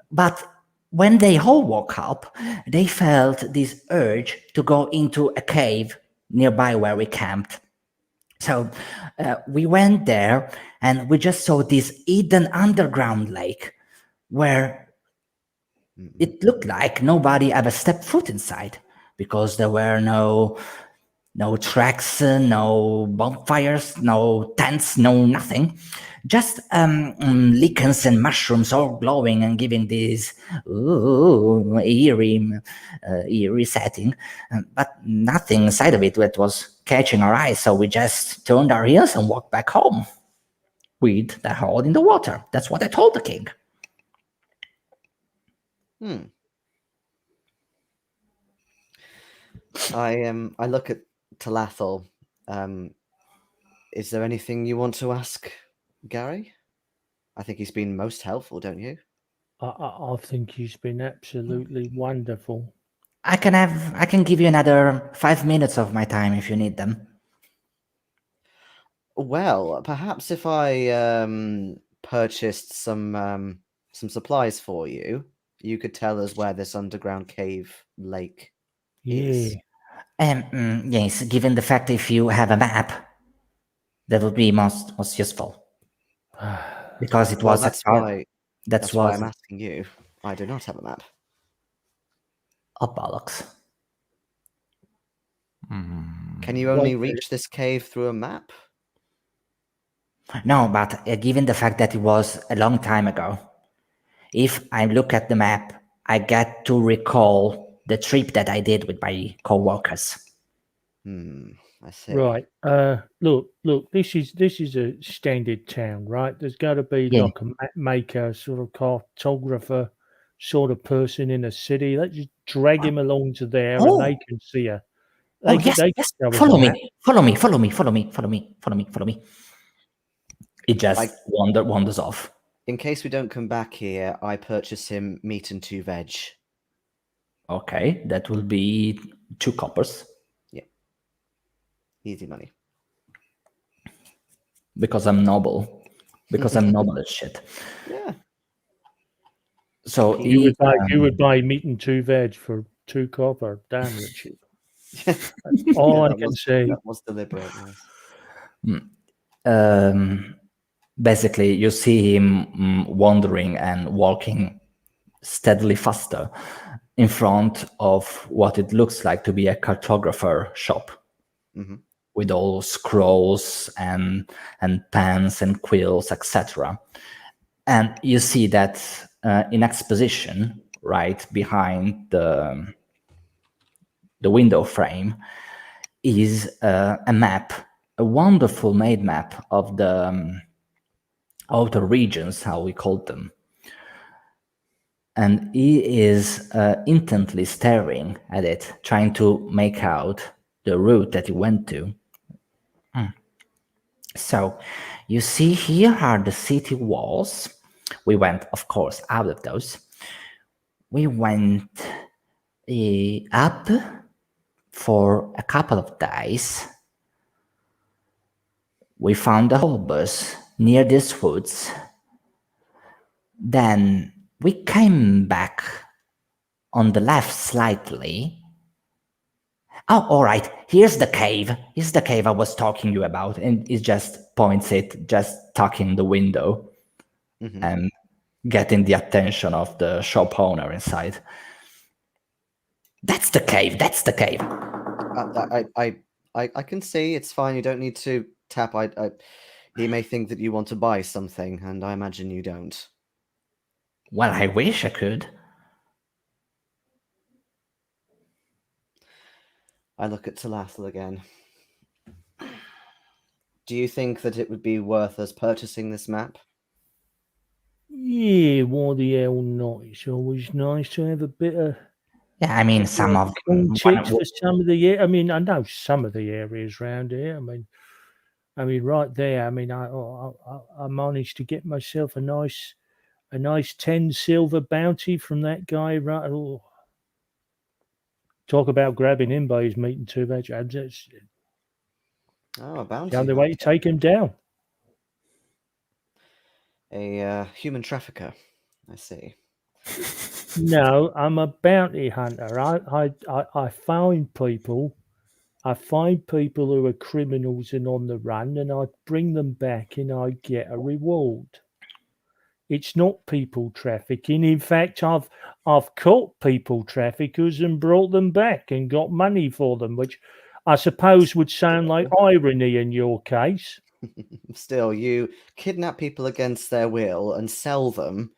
But when they all woke up, they felt this urge to go into a cave nearby where we camped. So we went there and we just saw this hidden underground lake where it looked like nobody ever stepped foot inside because there were no tracks, no bonfires, no tents, no nothing. Just lichens and mushrooms all glowing and giving this eerie setting. But nothing inside of it that was catching our eyes. So we just turned our ears and walked back home with the hole in the water. That's what I told the king. I look at Talathel. Is there anything you want to ask Gary? I think he's been most helpful, don't you? I think he's been absolutely wonderful. I can give you another 5 minutes of my time if you need them. Well, perhaps if I purchased some supplies for you, you could tell us where this underground cave lake is. Yes, given the fact if you have a map, that would be most useful. Because it was that's why I'm asking you. I do not have a map. Oh, bollocks. Can you only reach this cave through a map? No, but given the fact that it was a long time ago, if I look at the map, I get to recall the trip that I did with my co-workers. I see. Right. Look. This is a standard town, right? There's got to be like a map maker, sort of cartographer, sort of person in a city. Let's just drag him along to there, and they can see her. Yes. Follow me. It just wanders off. In case we don't come back here, I purchase him meat and 2 veg. Okay, that will be 2 coppers. Yeah. Easy money. Because I'm noble. Because I'm noble as shit. Yeah. So You would buy meat and 2 veg for 2 copper. Damn, Richard. That's all I can say. That was deliberate, yes. Basically, you see him wandering and walking steadily faster in front of what it looks like to be a cartographer shop. Mm-hmm. With all scrolls and pens and quills, etc. And you see that in exposition, right behind the window frame, is a map, a wonderful made map of the outer regions, how we called them. And he is intently staring at it, trying to make out the route that he went to. So, you see, here are the city walls. We went, of course, out of those. We went up for a couple of days. We found a whole bus near these woods. Then we came back on the left slightly. Oh, all right. Here's the cave. Here's the cave I was talking you about. And it just points it, just tucking the window and getting the attention of the shop owner inside. That's the cave. That's the cave. I can see. It's fine. You don't need to tap. He may think that you want to buy something, and I imagine you don't. Well, I wish I could. I look at Talathal again. Do you think that it would be worth us purchasing this map? Yeah, why the hell not? It's always nice to have a bit of Yeah, I mean, some of context for some of the. I mean, I know some of the areas around here. I mean, right there. I mean, I managed to get myself a nice 10 silver bounty from that guy. Right. Oh. Talk about grabbing him by his meat and 2 veg. That's a bounty. the only way to take him down. A human trafficker. I see. No, I'm a bounty hunter. I find people. I find people who are criminals and on the run, and I bring them back, and I get a reward. It's not people trafficking. In fact, I've caught people traffickers and brought them back and got money for them, which I suppose would sound like irony in your case. Still, you kidnap people against their will and sell them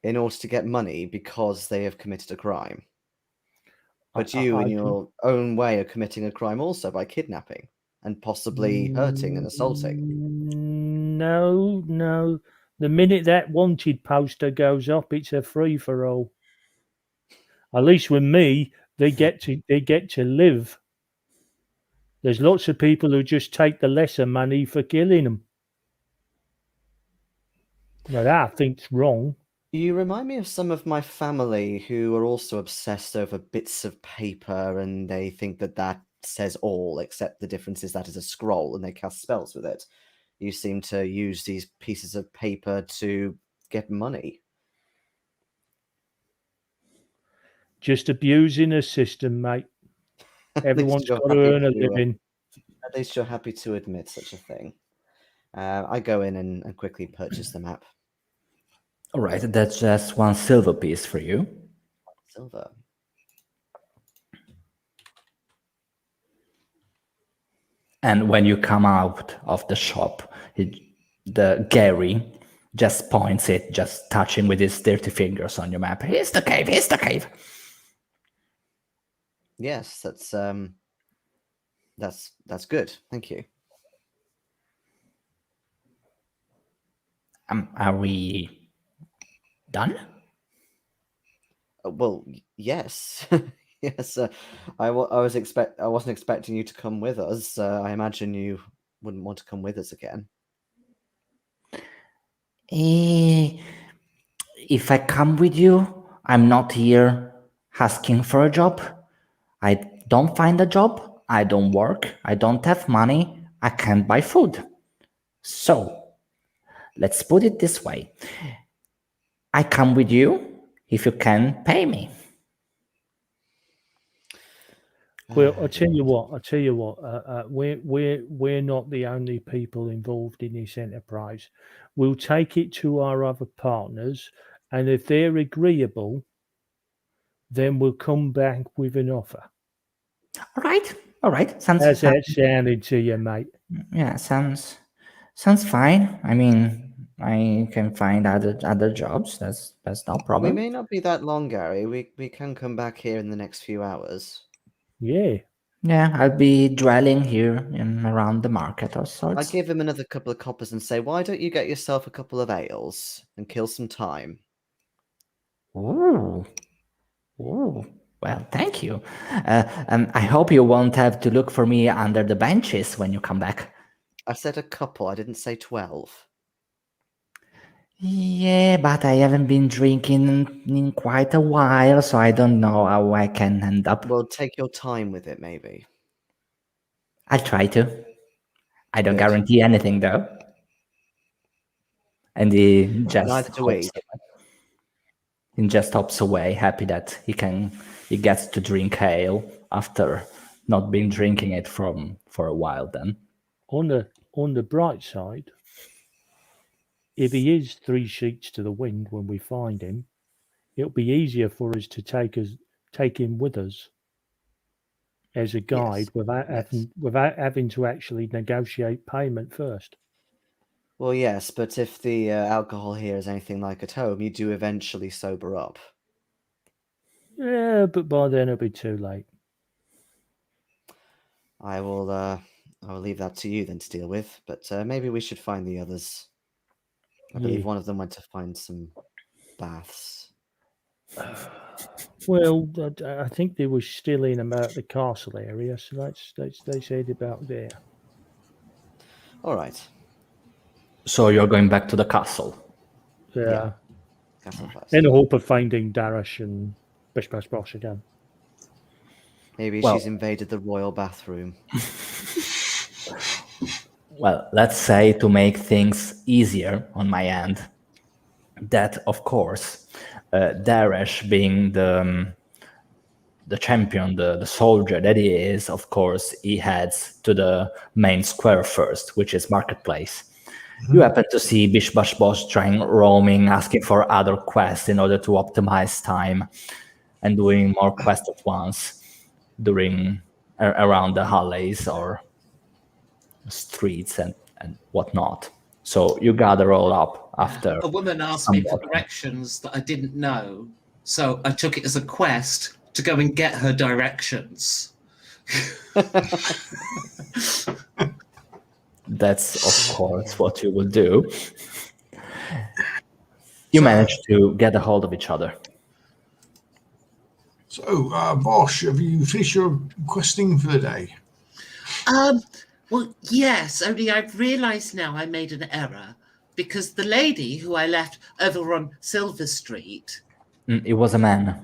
in order to get money because they have committed a crime. But you, in your own way, are committing a crime also by kidnapping and possibly hurting and assaulting. No. The minute that wanted poster goes up, it's a free for all. At least with me, they get to live. There's lots of people who just take the lesser money for killing them. Now that I think's wrong. You remind me of some of my family who are also obsessed over bits of paper, and they think that says all, except the difference is that is a scroll and they cast spells with it. You seem to use these pieces of paper to get money. Just abusing a system, mate. Everyone's got to earn a living. At least you're happy to admit such a thing. I go in and quickly purchase the map. All right, that's just 1 silver piece for you. Silver. And when you come out of the shop, the Gary just points it, just touching with his dirty fingers on your map. Here's the cave. Here's the cave. Yes, that's good. Thank you. Are we done? Well, yes. Yes, I wasn't expecting you to come with us. I imagine you wouldn't want to come with us again. If I come with you, I'm not here asking for a job. I don't find a job. I don't work. I don't have money. I can't buy food. So, let's put it this way. I come with you if you can pay me. Well, I'll tell you what. We're not the only people involved in this enterprise. We'll take it to our other partners, and if they're agreeable, then we'll come back with an offer. All right. How's that sounding to you, mate? Yeah, sounds fine. I mean, I can find other jobs. That's no We problem. may not be that long, Gary. We can come back here in the next few hours. Yeah. Yeah, I'll be dwelling here in around the market or I sorts. give him another couple of coppers and say, why don't you get yourself a couple of ales and kill some time? Ooh. Well, thank you. I hope you won't have to look for me under the benches when you come back. I said a couple, I didn't say 12. Yeah, but I haven't been drinking in quite a while, so I don't know how I can end up. Well, take your time with it, maybe. I'll try to. I don't Good. guarantee anything, though. And he Neither do we. just hops away, happy that he gets to drink ale after not been drinking it for a while. Then On the bright side, if he is 3 sheets to the wind when we find him, it'll be easier for us to take him with us as a guide without having to actually negotiate payment first. Well, yes, but if the alcohol here is anything like at home, you do eventually sober up. Yeah, but by then it'll be too late. I will leave that to you then to deal with, but maybe we should find the others. I believe one of them went to find some baths. Well, I think they were still in about the castle area, so let's head about there. All right. So you're going back to the castle? Yeah. Castle first. In the hope of finding Darish and Bish Bash Bosh again. Maybe Well- she's invaded the royal bathroom. Well, let's say to make things easier on my end, that of course, Daresh being the champion, the soldier that he is, of course, he heads to the main square first, which is Marketplace. You happen to see Bish Bash Bosh trying roaming, asking for other quests in order to optimize time and doing more quests at once during around the alleys or streets and whatnot. So you gather all up after. A woman asked me for directions that I didn't know, so I took it as a quest to go and get her directions. That's, of course, what you will do. You manage to get a hold of each other. So, Bosch, have you finished your questing for the day? Well, yes, only I've realised now I made an error because the lady who I left over on Silver Street, It was a man.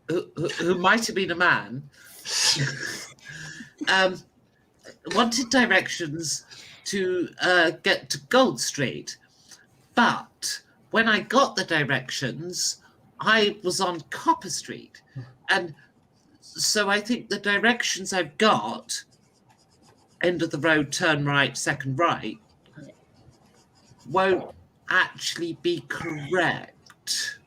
who might have been a man, wanted directions to get to Gold Street. But when I got the directions, I was on Copper Street. And so I think the directions I've got, end of the road, turn right, second right, won't actually be correct.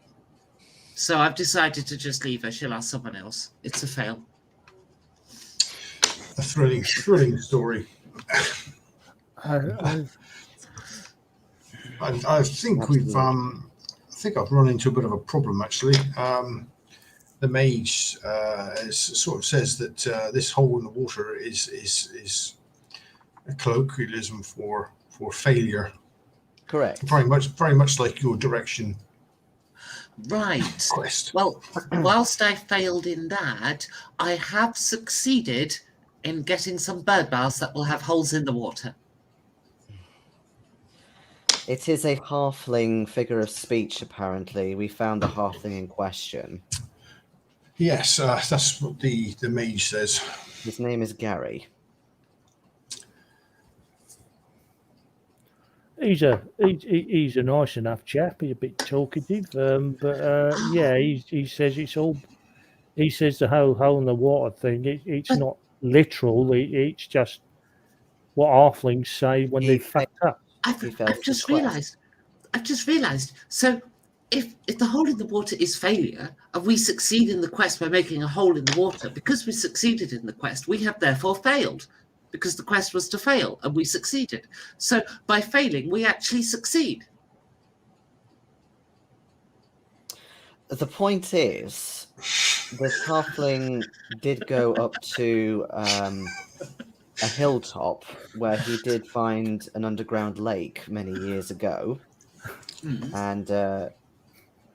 So I've decided to just leave her. She'll ask someone else. It's a fail. A thrilling story. I I think we've I think I've run into a bit of a problem actually. The mage sort of says that this hole in the water is a colloquialism for failure. Correct. Very much like your direction Right. quest. Well, whilst I failed in that, I have succeeded in getting some bird baths that will have holes in the water. It is a halfling figure of speech, apparently. We found the halfling in question. Yes, that's what the mage says. His name is Gary. He's a nice enough chap. He's a bit talkative, but yeah, he says it's all. He says the whole hole in the water thing. It's not literal. It's just what halflings say when they fucked up. I've just realised. So, if the hole in the water is failure, and we succeed in the quest by making a hole in the water, because we succeeded in the quest, we have therefore failed, because the quest was to fail, and we succeeded. So, by failing, we actually succeed. The point is, this halfling did go up to a hilltop where he did find an underground lake many years ago. And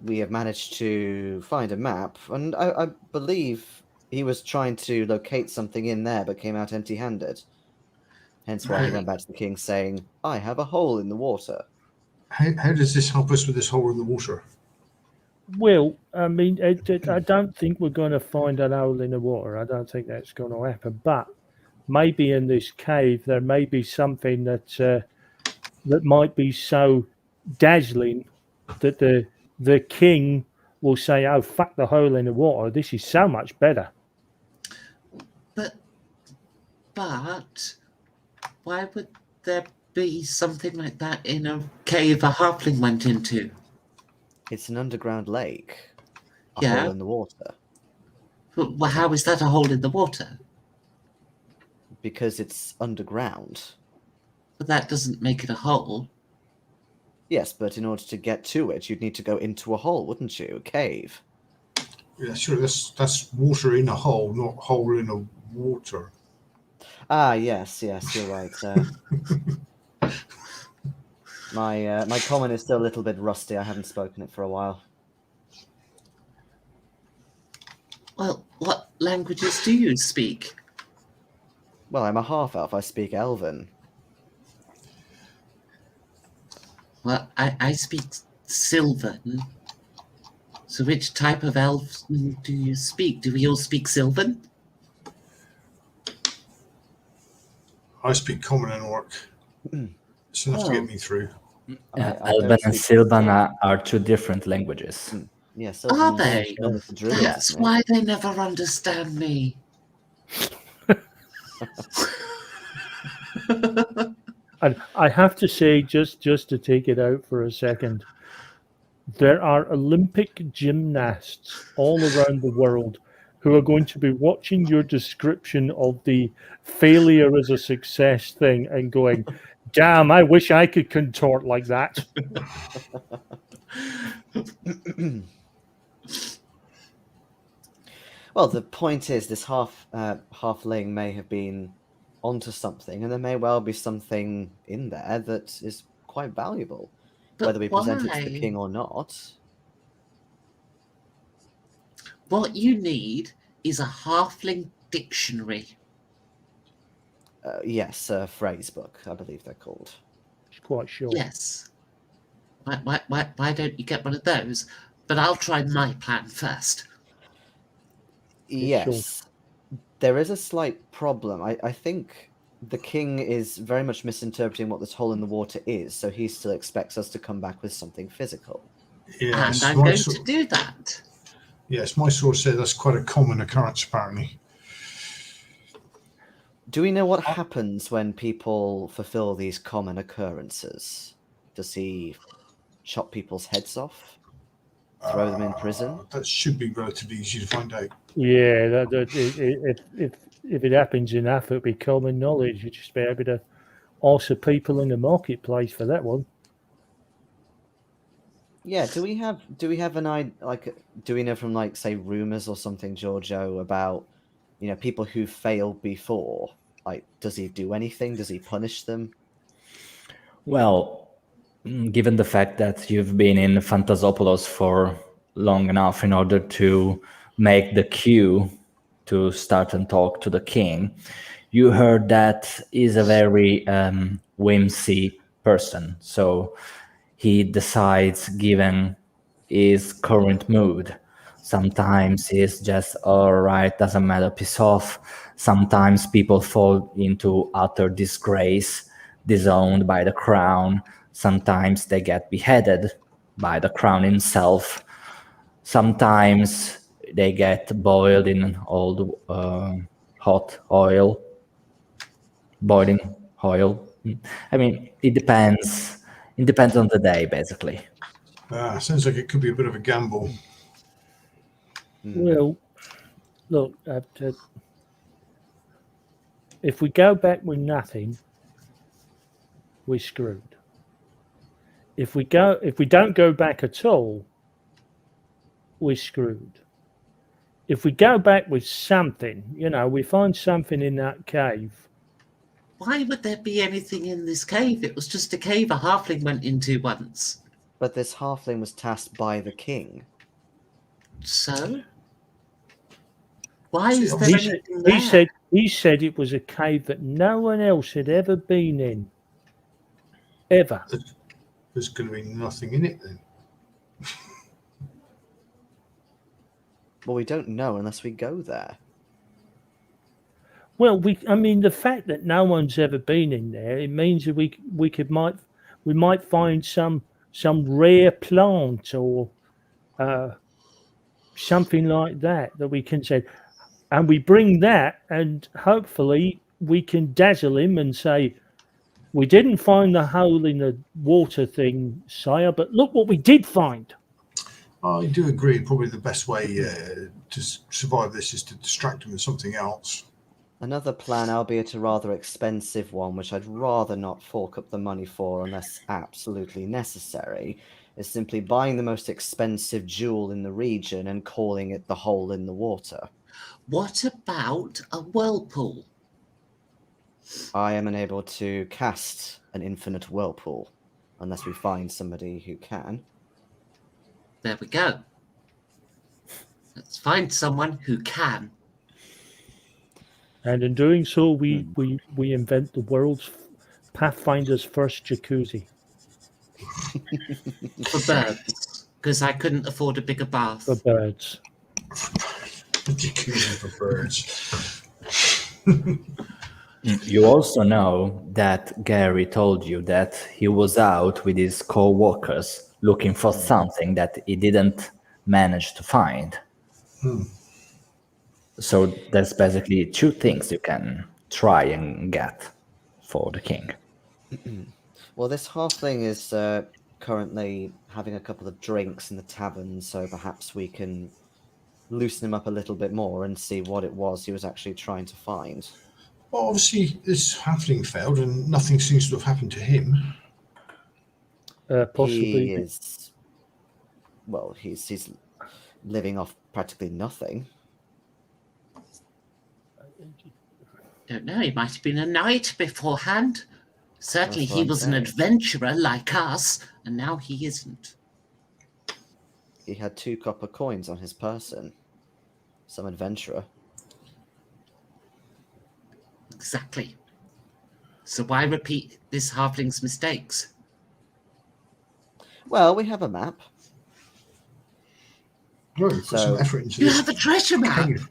we have managed to find a map, and I believe he was trying to locate something in there, but came out empty-handed. Hence why he went back to the king saying, I have a hole in the water. How does this help us with this hole in the water? Well, I mean, I don't think we're going to find an hole in the water. I don't think that's going to happen. But maybe in this cave there may be something that might be so dazzling that the king will say, "Oh, fuck the hole in the water. This is so much better." But why would there be something like that in a cave a halfling went into? It's an underground lake. A Yeah. hole in the water. Well, how is that a hole in the water? Because it's underground. But that doesn't make it a hole. Yes, but in order to get to it, you'd need to go into a hole, wouldn't you? A cave. Yeah, sure. That's water in a hole, not hole in a water. Ah, yes, you're right. My common is still a little bit rusty. I haven't spoken it for a while. Well, what languages do you speak? Well, I'm a half-elf. I speak Elven. Well, I speak Sylvan. So which type of Elven do you speak? Do we all speak Sylvan? I speak Common and Orc. It's enough to get me through. Elven and Sylvan are two different languages. Yes. Are they? Druids, That's why they never understand me. And I have to say, just to take it out for a second, there are Olympic gymnasts all around the world who are going to be watching your description of the failure as a success thing and going, damn, I wish I could contort like that. Well, the point is, this halfling may have been onto something, and there may well be something in there that is quite valuable, But whether we present it to why? the king or not. What you need is a halfling dictionary. Yes, a phrase book, I believe they're called. It's quite sure. Yes. Why don't you get one of those? But I'll try my plan first. Yes, there is a slight problem. I think the king is very much misinterpreting what this hole in the water is, so he still expects us to come back with something physical. Yes, And I'm going to do that. Yes, my source said that's quite a common occurrence, apparently. Do we know what happens when people fulfill these common occurrences? Does he chop people's heads off? Throw them in prison? That should be relatively easy to find out. Yeah, if it happens enough, it'll be common knowledge. You'll just be able to ask the people in the marketplace for that one. Yeah, do we have an idea, like, do we know from, like, say, rumors or something, Giorgio, about, people who failed before? Like, does he do anything? Does he punish them? Well, given the fact that you've been in Phantasopoulos for long enough in order to make the queue to start and talk to the king, you heard that he's a very whimsy person. So he decides, given his current mood. Sometimes he's just, all right, doesn't matter, piss off. Sometimes people fall into utter disgrace, disowned by the crown. Sometimes they get beheaded by the crown himself. Sometimes they get boiled in old hot oil, boiling oil. I mean, it depends. It depends on the day, basically. Sounds like it could be a bit of a gamble. Well, look, if we go back with nothing, we're screwed. If we don't go back at all, we're screwed. If we go back with something, we find something in that cave. Why would there be anything in this cave? It was just a cave a halfling went into once. But this halfling was tasked by the king. So? Why is there He anything there? he said it was a cave that no one else had ever been in. Ever. There's going to be nothing in it then. Well, we don't know unless we go there. Well, the fact that no one's ever been in there, it means that we might find some rare plant or something like that we can say, and we bring that, and hopefully we can dazzle him and say, we didn't find the hole in the water thing, sire, but look what we did find. I do agree. Probably the best way to survive this is to distract him with something else. Another plan, albeit a rather expensive one, which I'd rather not fork up the money for unless absolutely necessary, is simply buying the most expensive jewel in the region and calling it the hole in the water. What about a whirlpool? I am unable to cast an infinite whirlpool unless we find somebody who can. There we go. Let's find someone who can. And in doing so, we invent the world's Pathfinder's first jacuzzi. For birds, because I couldn't afford a bigger bath. For birds. Jacuzzi for birds. You also know that Gary told you that he was out with his co-workers looking for something that he didn't manage to find. So there's basically two things you can try and get for the king. Well, this halfling is currently having a couple of drinks in the tavern, so perhaps we can loosen him up a little bit more and see what it was he was actually trying to find. Well, obviously, this halfling failed and nothing seems to have happened to him. Possibly. He is... Well, he's living off practically nothing. Don't know, he might have been a knight beforehand. Certainly That's what he I'm was an saying. adventurer like us, and now he isn't. He had 2 copper coins on his person. Some adventurer. Exactly. So why repeat this halfling's mistakes? Well, we have a map. No, put some So- effort into You this. have a treasure map! cave.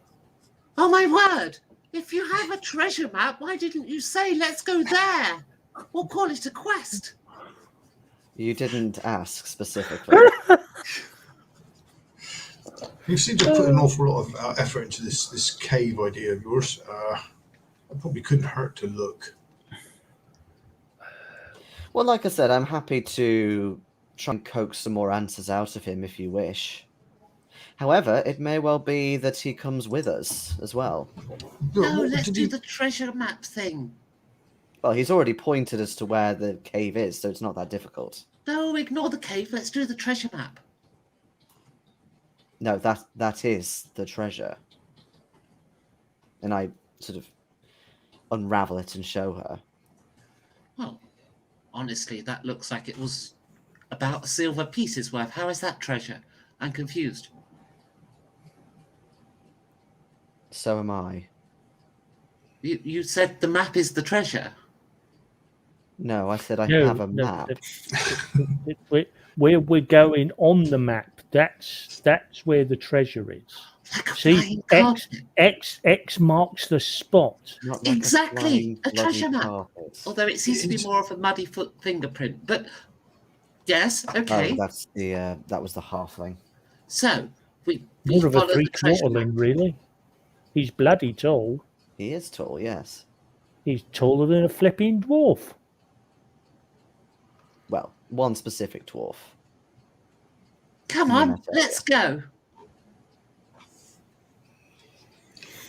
Oh my word! If you have a treasure map, why didn't you say, let's go there? Or call it a quest? You didn't ask specifically. You seem to have put an awful lot of effort into this cave idea of yours. It probably couldn't hurt to look. Well, like I said, I'm happy to try and coax some more answers out of him if you wish. However, it may well be that he comes with us as well. No, What let's did do he- the treasure map thing. Well, he's already pointed as to where the cave is, so it's not that difficult. No, ignore the cave, let's do the treasure map. No, that is the treasure. And I sort of unravel it and show her. Well, honestly, that looks like it was about a silver piece's worth. How is that treasure? I'm confused. So am I. You said the map is the treasure. No, I said I No, have a no, map. where we're going on the map, that's where the treasure is. Like a See, flying carpet. X marks the spot. Not like Exactly, flying a bloody treasure map. carpet. Although it seems to be more of a muddy fingerprint. But yes, okay. Oh, that's the that was the halfling. So we More of a follow the treasure three-quarterling, map. really. He's bloody tall. He is tall, yes. He's taller than a flipping dwarf. Well, one specific dwarf. Come in on, that area. let's go.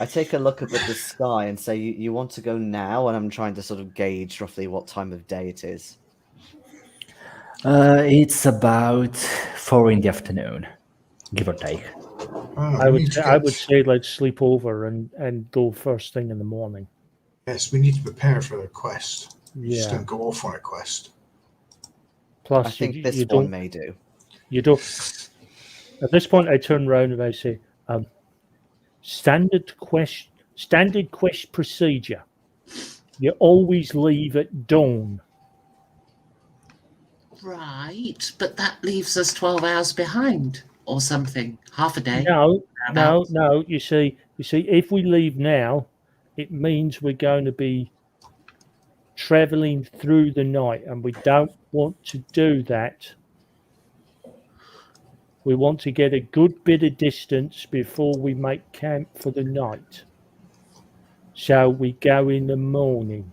I take a look up at the sky and say, you want to go now? And I'm trying to sort of gauge roughly what time of day it is. It's about 4 in the afternoon, give or take. I would say let's sleep over and go first thing in the morning. Yes, we need to prepare for the quest. You just Yeah. don't go off on a quest. Plus, I think you this one don't. may do. You don't. At this point, I turn around and I say, standard quest procedure. You always leave at dawn. Right, but that leaves us 12 hours behind or something. Half a day. No. thereabouts. You see, if we leave now, it means we're going to be traveling through the night, and we don't want to do that. We want to get a good bit of distance before we make camp for the night. So we go in the morning.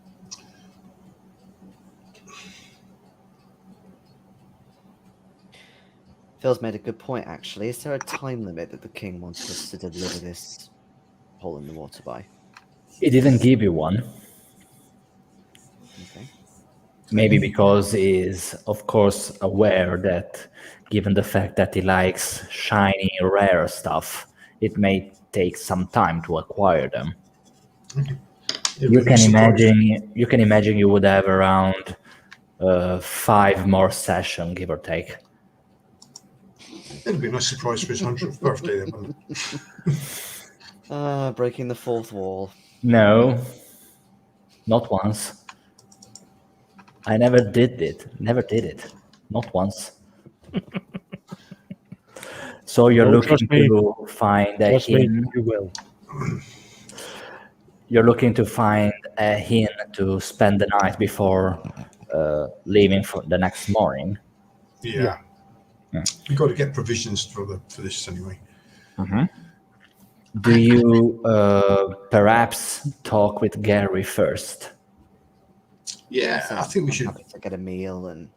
Phil's made a good point, actually. Is there a time limit that the king wants us to deliver this hole in the water by? He didn't give you one. Okay. Maybe because he's, of course, aware that given the fact that he likes shiny, rare stuff, it may take some time to acquire them. You can imagine you would have around 5 more sessions, give or take. It'd be a nice surprise for his 100th birthday, then, wouldn't it? Breaking the fourth wall. No, not once. I never did it. Not once. So you're looking to find a hint. You will. You're looking to find a hint to spend the night before leaving for the next morning. Yeah. We've got to get provisions for this anyway. Do you perhaps talk with Gary first? Yeah, I think we should. Happy to get a meal and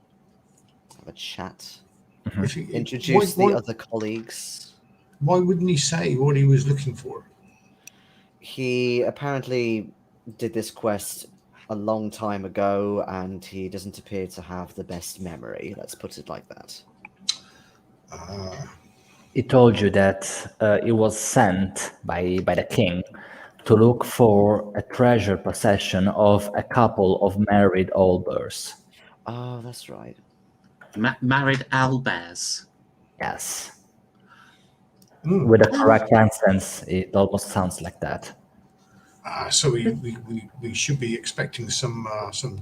have a chat. If you- Introduce the other colleagues. Why wouldn't he say what he was looking for? He apparently did this quest a long time ago, and he doesn't appear to have the best memory. Let's put it like that. He told you that he was sent by the king to look for a treasure possession of a couple of married owlbears. Oh, that's right. Married owlbears. Yes. With a correct accent, it almost sounds like that. So we should be expecting some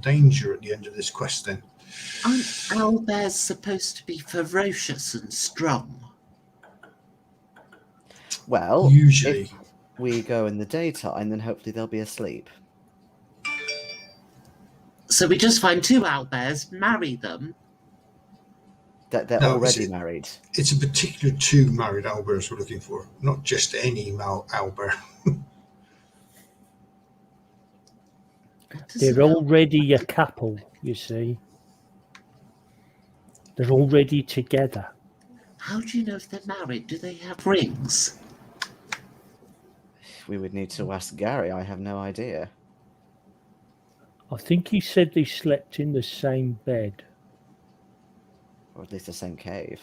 danger at the end of this quest then. Aren't owlbears supposed to be ferocious and strong? Well, Usually. if we go in the daytime, then hopefully they'll be asleep. So we just find 2 owlbears, marry them. They're No, already married. It's a particular 2 married owlbears we're looking for, not just any owlbear. They're already a couple, you see. They're already together. How do you know if they're married? Do they have rings? We would need to ask Gary. I have no idea. I think he said they slept in the same bed. Or at least the same cave.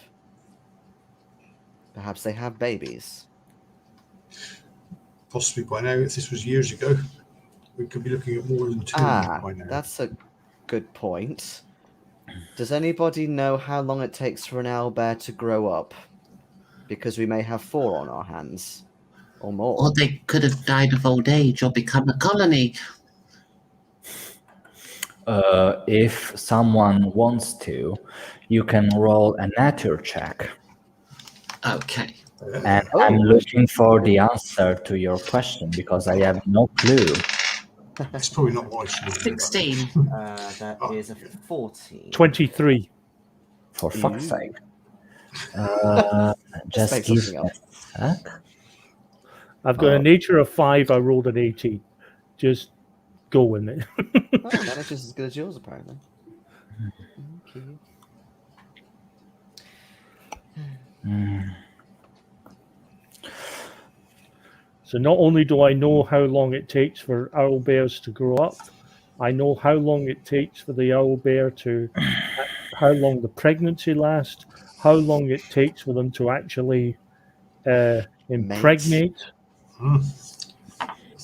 Perhaps they have babies. Possibly by now, if this was years ago, we could be looking at more than 2 by now. That's a good point. Does anybody know how long it takes for an owlbear to grow up? Because we may have 4 on our hands. Or more. Or they could have died of old age or become a colony. if someone wants to, you can roll a nature check. Okay. And Oh, I'm looking for the answer to your question because I have no clue. It's probably not what I should have done. 16. That is a 14. 23. For fuck's Ooh. sake. Just Just make give something me up. a sec. I've got a nature of 5. I rolled an 18. Just go with it. Oh, manager's as good as yours, apparently. Okay. So not only do I know how long it takes for owl bears to grow up, I know how long it takes for the owl bear to, how long the pregnancy lasts, how long it takes for them to actually impregnate.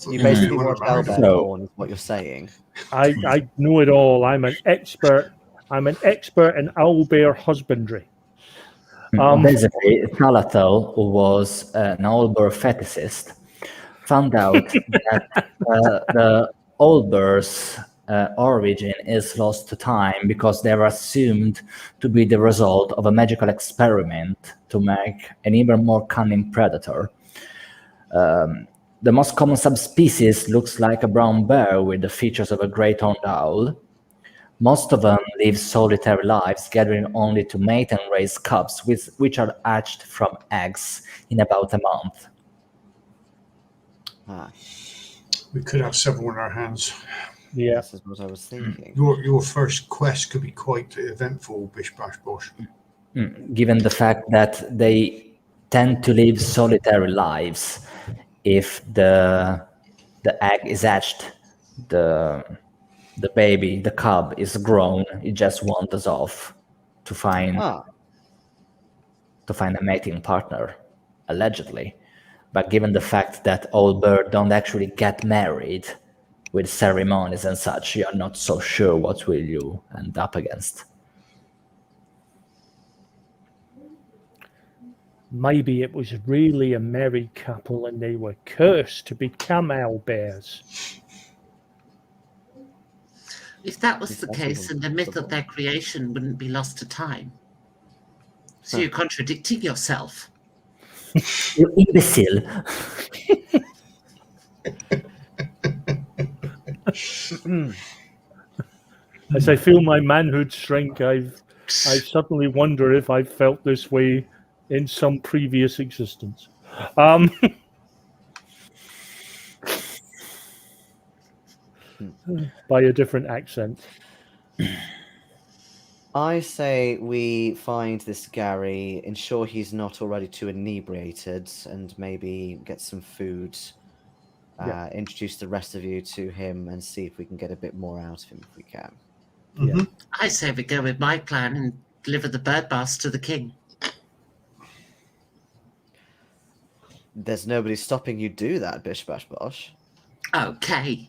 You basically were watch married. Owlbear So- porn, is what you're saying. I know it all. I'm an expert. I'm an expert in owl bear husbandry. Basically, Calathel, who was an owlbear fetishist, found out that the owlbear's origin is lost to time because they were assumed to be the result of a magical experiment to make an even more cunning predator. The most common subspecies looks like a brown bear with the features of a great horned owl. Most of them live solitary lives, gathering only to mate and raise cubs, which are hatched from eggs in about a month. Ah, We could have several in our hands. Yeah. this is what I was thinking. Your first quest could be quite eventful, Bish Bash Bosh. Given the fact that they tend to live solitary lives, if the egg is hatched, the baby, the cub is grown, it just wanders off to find Ah, a mating partner, allegedly. But given the fact that old birds don't actually get married with ceremonies and such, you're not so sure what will you end up against. Maybe it was really a married couple and they were cursed to become owl bears. If that was Yes, the that's case, even then the myth of possible. their creation wouldn't be lost to time. So you're contradicting yourself. You imbecile! As I feel my manhood shrink, I suddenly wonder if I felt this way in some previous existence. By a different accent. I say we find this Gary, ensure he's not already too inebriated, and maybe get some food. Yeah. Introduce the rest of you to him and see if we can get a bit more out of him if we can. Yeah. I say we go with my plan and deliver the bird baths to the king. There's nobody stopping you do that, Bish Bash Bosh. Okay.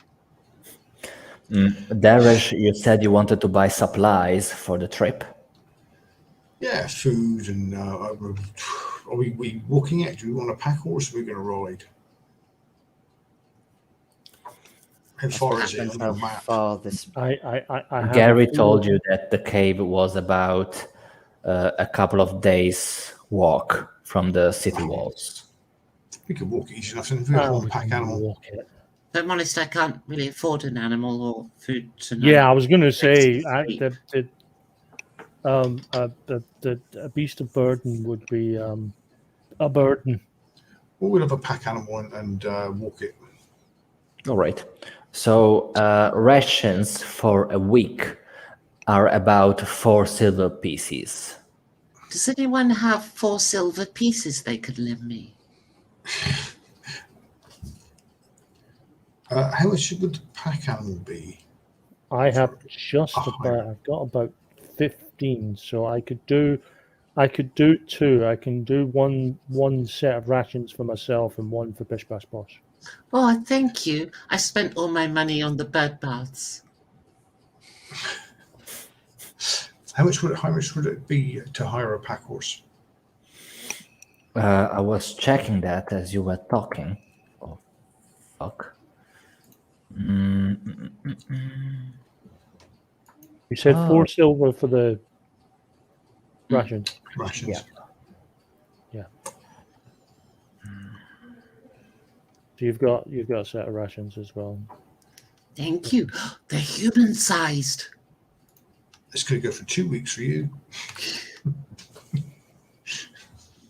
Darish, you said you wanted to buy supplies for the trip. Yeah, food and are we walking it? Do we want a pack horse or are we going to ride? How far is it Depends on how your map? far this. I have Gary a feeling- told you that the cave was about a couple of days' walk from the city walls. We could walk it easy enough, and if we have one we pack can animal. walk it. If I'm honest, I can't really afford an animal or food tonight. Yeah, I was going to say Sleep. a beast of burden would be a burden. Well, we'll have a pack animal and walk it. All right. So rations for a week are about 4 silver pieces. Does anyone have 4 silver pieces they could lend me? How much would the pack animal be? I have just Oh, about. I've got about 15, so I could do 2. I can do one set of rations for myself and one for Bish Bash Bosh. Oh, thank you. I spent all my money on the bird baths. How much would it be to hire a pack horse? I was checking that as you were talking. Oh, fuck. You said Oh. 4 silver for the rations. Rations. Yeah. So you've got a set of rations as well. Thank you. They're human-sized. It's going to go for 2 weeks for you.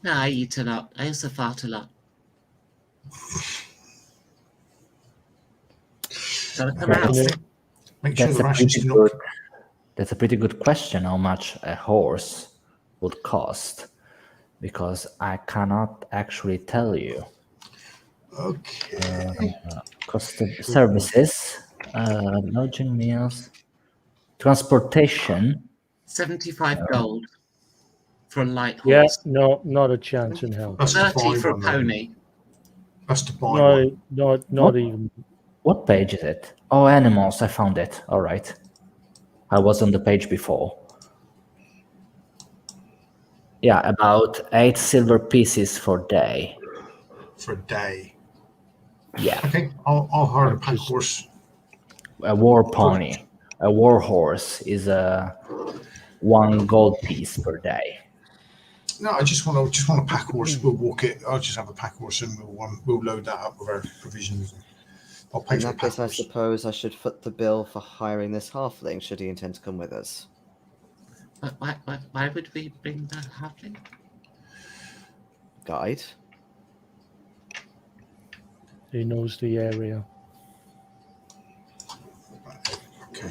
No, I eat a lot. I also fart a lot. Gotta come out. Make sure That's the a rations pretty do good. not. That's a pretty good question. How much a horse would cost? Because I cannot actually tell you. Okay. Cost of services, lodging, meals, transportation. 75 gold for a light Yeah, horse. no, not a chance in hell. That's to 30 buy for a one. Then. pony. That's to buy one. Not What? even. What page is it? Oh, animals. I found it. All right. I was on the page before. Yeah, about 8 silver pieces for day. For a day. Yeah, Okay, I'll hire a pack horse. a war pony. A war horse is 1 gold piece per day. No, I just want a pack horse. We'll walk it. I'll just have a pack horse and we'll load that up with our provisions. I'll pay In for the that pack case, I horse. suppose I should foot the bill for hiring this halfling should he intend to come with us. Why would we bring the halfling? Guide. He knows the area. Okay.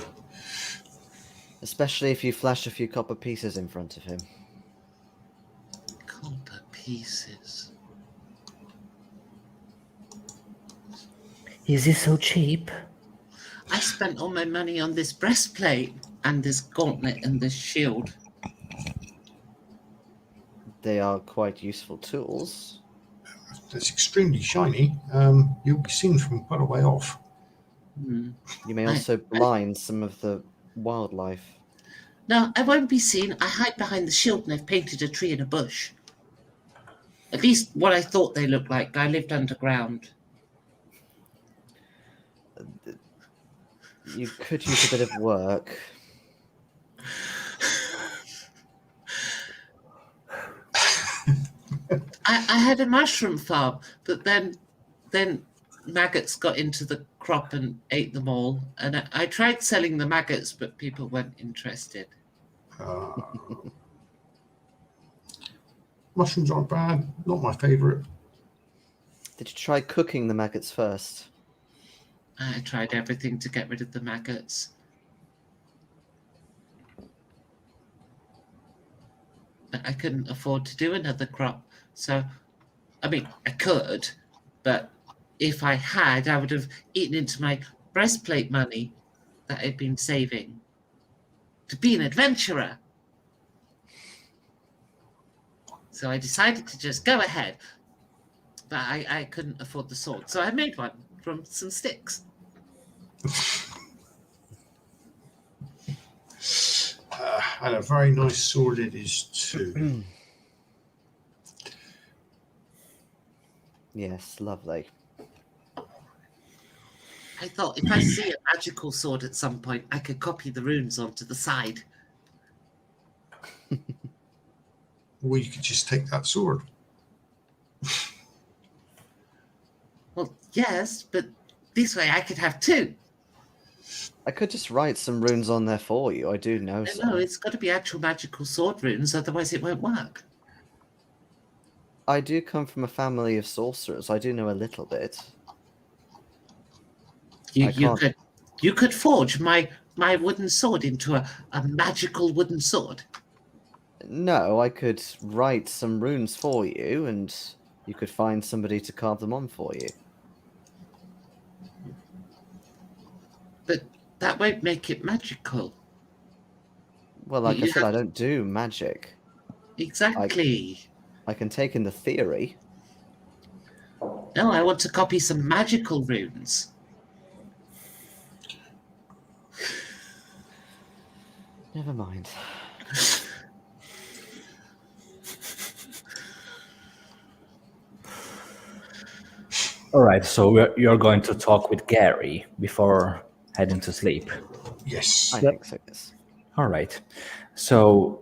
Especially if you flash a few copper pieces in front of him. Copper pieces. Is this so cheap? I spent all my money on this breastplate and this gauntlet and this shield. They are quite useful tools. It's extremely shiny. You'll be seen from quite a way off. Hmm. You may also blind some of the wildlife. No, I won't be seen. I hide behind the shield and I've painted a tree and a bush. At least what I thought they looked like. I lived underground. You could use a bit of work. I had a mushroom farm, but then maggots got into the crop and ate them all. And I tried selling the maggots, but people weren't interested. Mushrooms aren't bad. Not my favourite. Did you try cooking the maggots first? I tried everything to get rid of the maggots. But I couldn't afford to do another crop. So, I mean, I could, but if I had, I would have eaten into my breastplate money that I'd been saving to be an adventurer. So I decided to just go ahead. But I couldn't afford the sword. So I made one from some sticks. And a very nice sword it is too. Yes, lovely. I thought if I see a magical sword at some point, I could copy the runes onto the side. Or you could just take that sword. Well, yes, but this way I could have two. I could just write some runes on there for you. I do know No, some. it's got to be actual magical sword runes, otherwise it won't work. I do come from a family of sorcerers. I do know a little bit. You could forge my wooden sword into a magical wooden sword. No, I could write some runes for you, and you could find somebody to carve them on for you. But that won't make it magical. Well, like I You said, I have- don't do magic. Exactly. I can take in the theory. No, I want to copy some magical runes. Never mind. All right, so you're going to talk with Gary before heading to sleep. Yes. I Yep. think so, yes. All right. So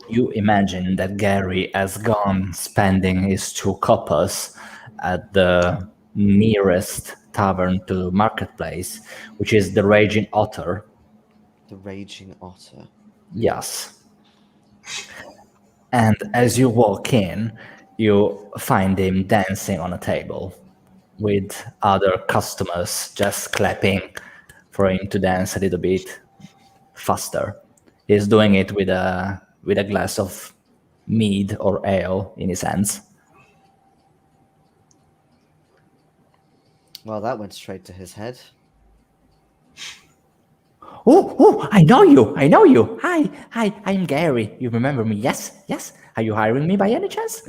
you imagine that Gary has gone spending his 2 coppers at the nearest tavern to the marketplace, which is the Raging Otter. The Raging Otter. Yes. And as you walk in, you find him dancing on a table with other customers just clapping for him to dance a little bit faster. He's doing it with a glass of mead or ale in his hands. Well, that went straight to his head. Oh, I know you. Hi, I'm Gary. You remember me? Yes. Are you hiring me by any chance?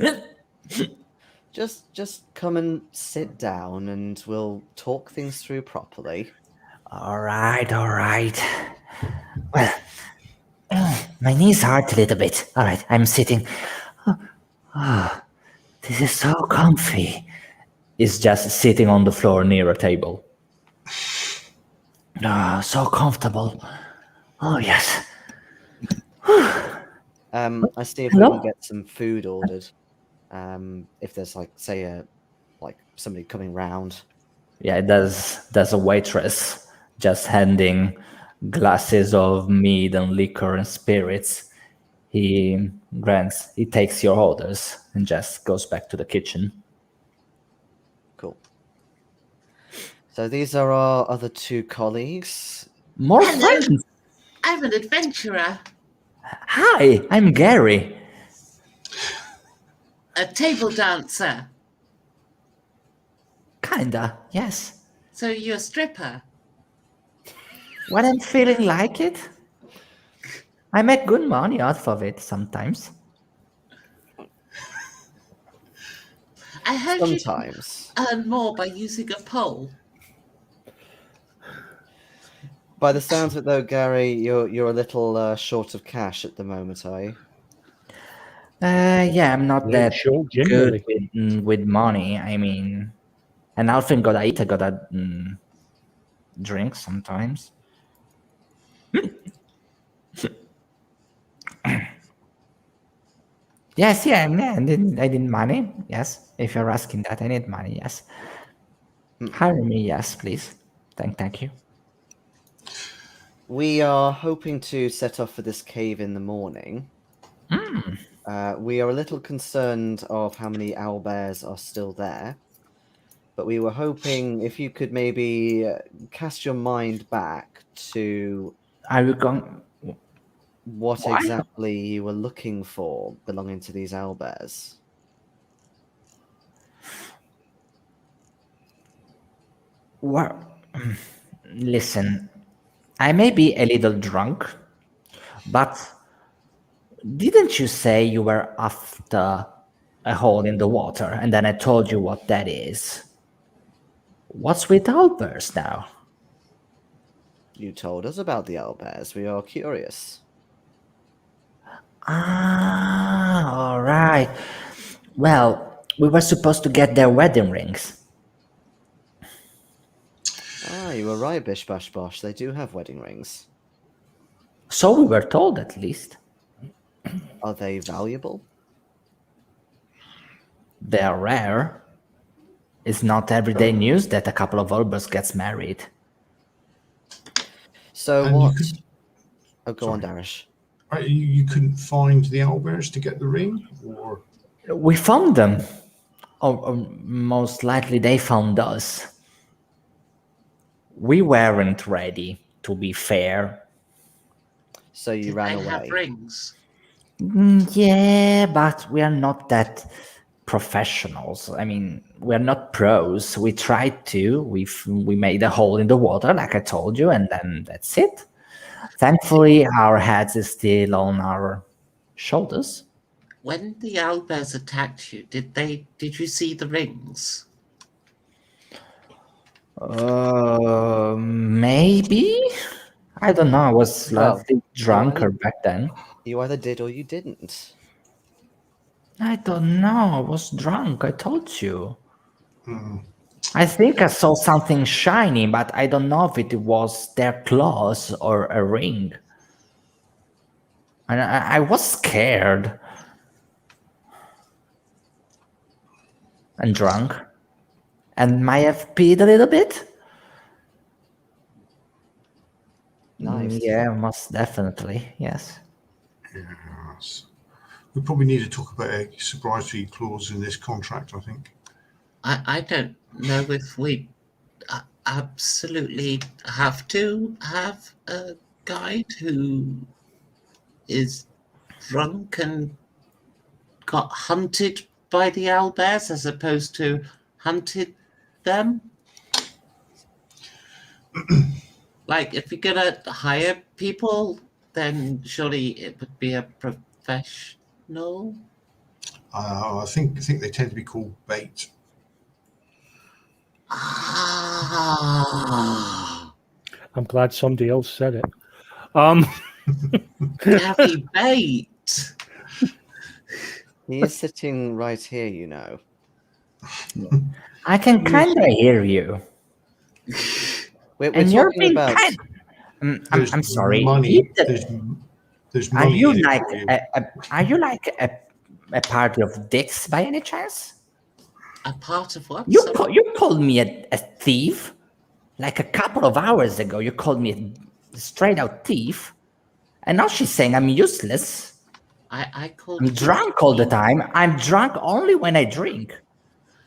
Just come and sit down, and we'll talk things through properly. All right. Well, my knees hurt a little bit. All right, I'm sitting. This is so comfy. He's just sitting on the floor near a table. So comfortable. Oh, yes. I see if we can get some food ordered. If there's like somebody coming round. Yeah, there's a waitress just handing glasses of mead and liquor and spirits. He takes your orders and just goes back to the kitchen. Cool. So these are our other 2 colleagues. More Hello. friends. I'm an adventurer, Hi, I'm Gary. a table dancer. Kinda, yes. So you're a stripper. When I'm feeling like it, I make good money out of it sometimes. I heard Sometimes. you earn more by using a pole. By the sounds of it, though, Gary, you're a little short of cash at the moment, are you? Yeah, I'm not Yeah, that sure, good generally. with money. I mean, and I often gotta eat. I gotta drink sometimes. Yes, yeah, I need money. Yes, if you're asking that, I need money. Yes, hire me. Yes, please. Thank you. We are hoping to set off for this cave in the morning. We are a little concerned of how many owlbears are still there, but we were hoping if you could maybe cast your mind back to Are you going? what Why? exactly you were looking for belonging to these owlbears. Well, listen, I may be a little drunk, but didn't you say you were after a hole in the water, and then I told you what that is? What's with owlbears now? You told us about the owlbears. We are curious. All right. Well, we were supposed to get their wedding rings. You were right, Bish Bash Bosh. They do have wedding rings. So we were told, at least. Are they valuable? They are rare. It's not everyday news that a couple of owlbears gets married. So And what? Go on, Sorry. Darish. You couldn't find the owlbears to get the ring, or We found them. Or most likely they found us. We weren't ready, to be fair. So you Did ran they have away. rings? Yeah, but we are not that professionals. I mean, we're not pros. We tried to. We made a hole in the water, like I told you, and then that's it. Thankfully, our heads is still on our shoulders. When the owlbears attacked you, did you see the rings? Maybe. I don't know. I was Well, slightly drunker back then. You either did or you didn't. I don't know. I was drunk. I told you. I think I saw something shiny, but I don't know if it was their claws or a ring. And I was scared and drunk and might have peed a little bit. Nice. Yeah, most definitely. Yes. Yes. We probably need to talk about a sobriety clause in this contract, I think. I don't know if we absolutely have to have a guide who is drunk and got hunted by the owlbears as opposed to hunted them. Like, if you're gonna hire people, then surely it would be a professional. I think they tend to be called bait. Ah, I'm glad somebody else said it. Gary Bait. He is sitting right here, you know. I can kind of hear you. We're And you're talking being about. kind. I'm sorry. Money. You- There's Are money you in it like for you. are you like a party of dicks by any chance? A part of what? You Sorry? you called me a thief like a couple of hours ago. You called me a straight out thief, and now she's saying I'm useless. I called I'm you drunk all the time. I'm drunk only when I drink.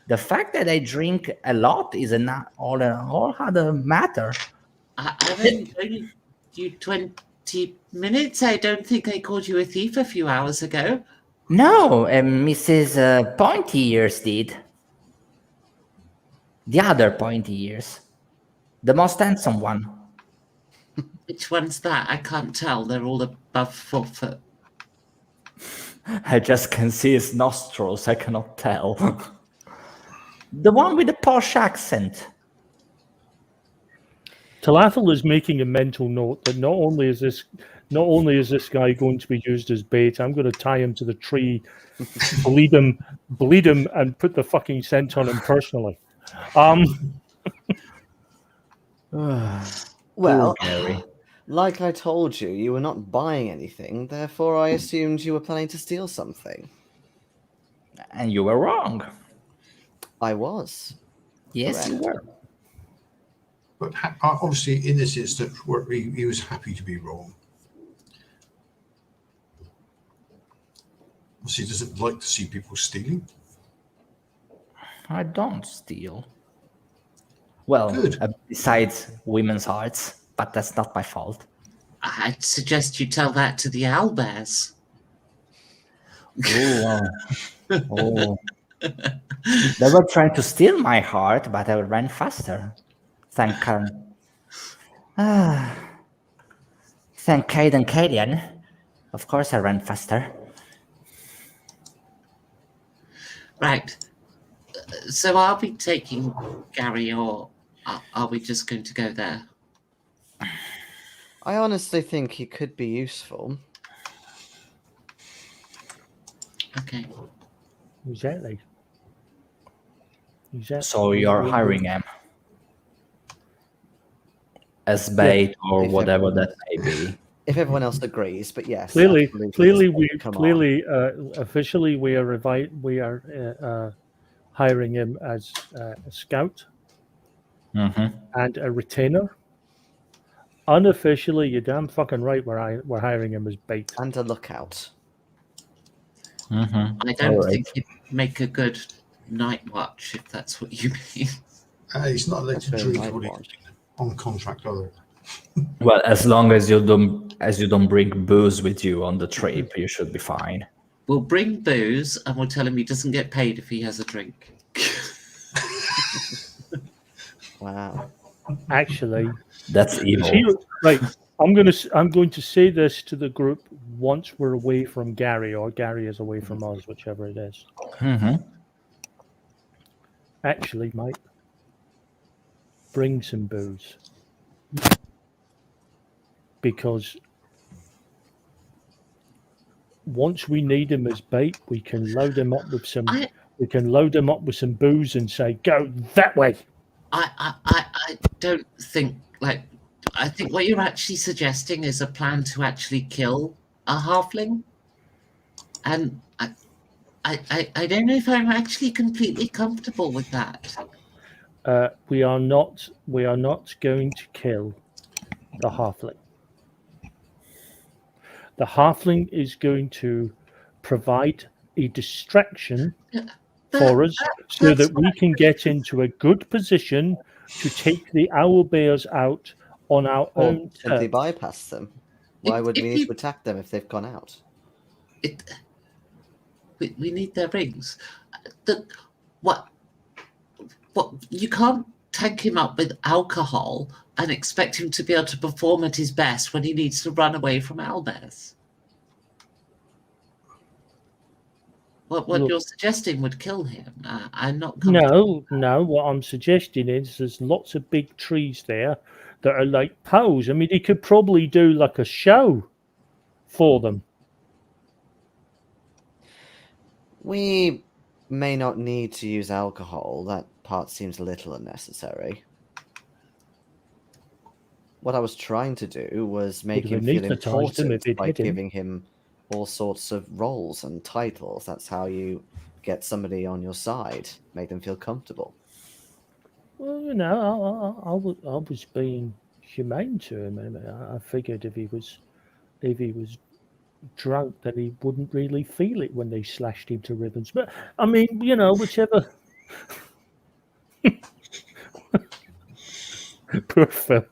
The fact that I drink a lot is a whole other matter. I've only known you 20 minutes. I don't think I called you a thief a few hours ago. No, Mrs. Pointy Ears did. The other Pointy Ears. The most handsome one. Which one's that? I can't tell. They're all above 4 foot. I just can see his nostrils. I cannot tell. The one with the posh accent. Talathel is making a mental note that not only is this guy going to be used as bait, I'm going to tie him to the tree, bleed him, and put the fucking scent on him personally. Well, Gary. like I told you, you were not buying anything, therefore I assumed you were planning to steal something. And you were wrong. I was. Yes, you were. But obviously, in this instance, he was happy to be wrong. Obviously, he doesn't like to see people stealing. I don't steal. Well, Good. besides women's hearts, but that's not my fault. I'd suggest you tell that to the owlbears. Oh. They were trying to steal my heart, but I ran faster. Thank Kate and Kadian. Of course I ran faster. Right. So are we taking Gary, or are we just going to go there? I honestly think he could be useful. Okay. Exactly. So you're hiring him as bait or if whatever everyone- that may be. If everyone else agrees, but yes. Clearly, absolutely, come on. officially, we are hiring him as a scout Mm-hmm. and a retainer. Unofficially, you're damn fucking right. We're hiring him as bait. And a lookout. Mm-hmm. I don't All right. think he'd make a good night watch, if that's what you mean. He's not allowed to That's very drink nice what watch. he's on contract either. Well, as long as you don't bring booze with you on the trip, you should be fine. We'll bring booze and we'll tell him he doesn't get paid if he has a drink. Wow. Actually, That's evil. right. I'm going to say this to the group once we're away from Gary, or Gary is away from us, whichever it is. Mm-hmm. Actually, Mike, bring some booze, because once we need him as bait, we can load him up with some. We can load him up with some booze and say, "Go that way." I don't think, like, I think what you're actually suggesting is a plan to actually kill a halfling, and I don't know if I'm actually completely comfortable with that. We are not going to kill the halfling. The halfling is going to provide a distraction for us so that we can get into a good position to take the owlbears out on our Or own simply terms. bypass them. Why would we need to attack them if they've gone out? We need their rings. What you can't tank him up with alcohol and expect him to be able to perform at his best when he needs to run away from owlbears. What Look, you're suggesting would kill him. I'm not comfortable. No. What I'm suggesting is there's lots of big trees there that are like poles. I mean, he could probably do like a show for them. We may not need to use alcohol. That part seems a little unnecessary. What I was trying to do was make him feel important by giving him all sorts of roles and titles. That's how you get somebody on your side, make them feel comfortable. Well, you know, I was being humane to him. I mean, I figured if he was drunk, that he wouldn't really feel it when they slashed him to ribbons. But I mean, you know, whichever. Poor Phil.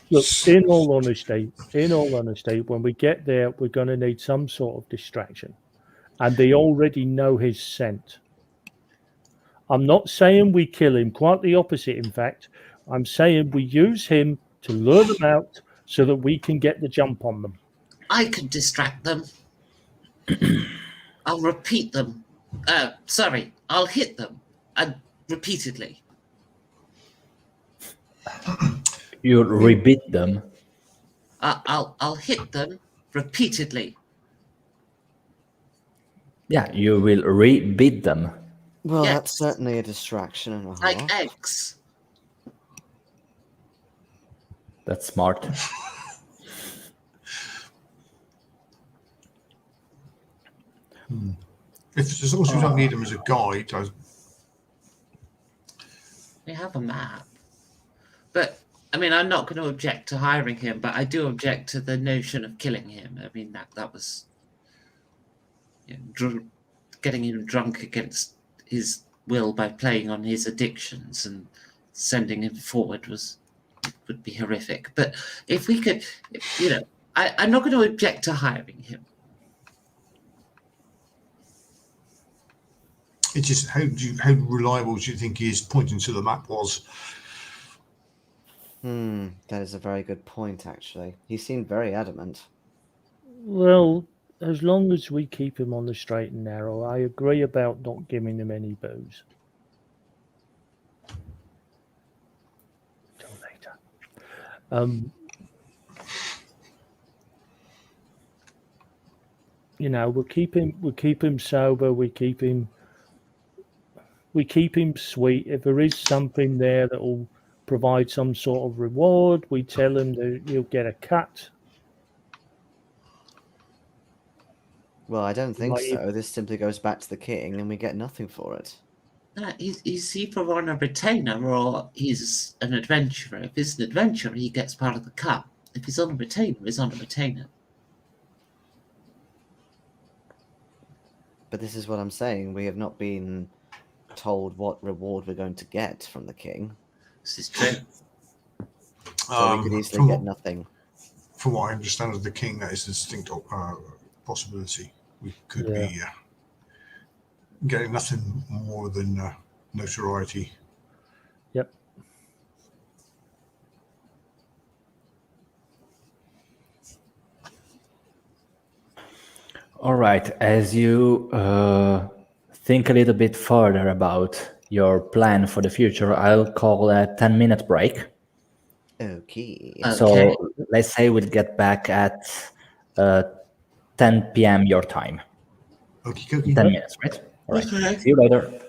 Look, in all honesty, when we get there, we're going to need some sort of distraction. And they already know his scent. I'm not saying we kill him, quite the opposite, in fact. I'm saying we use him to lure them out so that we can get the jump on them. I can distract them. I'll repeat them. I'll hit them and repeatedly. You repeat them. I'll hit them repeatedly. Yeah, you will rebeat them. Well, Yes. That's certainly a distraction and a half. Like eggs. That's smart. As long as we don't need him as a guide, We have a map. But, I mean, I'm not going to object to hiring him, but I do object to the notion of killing him. I mean, that was... getting him drunk against his will by playing on his addictions and sending him forward would be horrific. But if we could, I'm not going to object to hiring him. it's just how reliable do you think his pointing to the map was? That is a very good point, actually. He seemed very adamant. Well, as long as we keep him on the straight and narrow, I agree about not giving him any booze. Till later. We'll keep him sober. We keep him sweet. If there is something there that will provide some sort of reward, we tell him that he'll get a cut. Well, I don't think so. This simply goes back to the king, and we get nothing for it. Is he for on a retainer, or he's an adventurer? If he's an adventurer, he gets part of the cut. If he's on a retainer, he's on a retainer. But this is what I'm saying. We have not been told what reward we're going to get from the king. This is true. So we could easily get nothing. From what I understand of the king, that is a distinct possibility. We could be getting nothing more than notoriety. Yep. All right. As you think a little bit further about your plan for the future, I'll call a 10-minute break. Okay. So let's say we'll get back at 10 p.m. your time. Okay. 10 minutes, right? All right. Okay. See you later.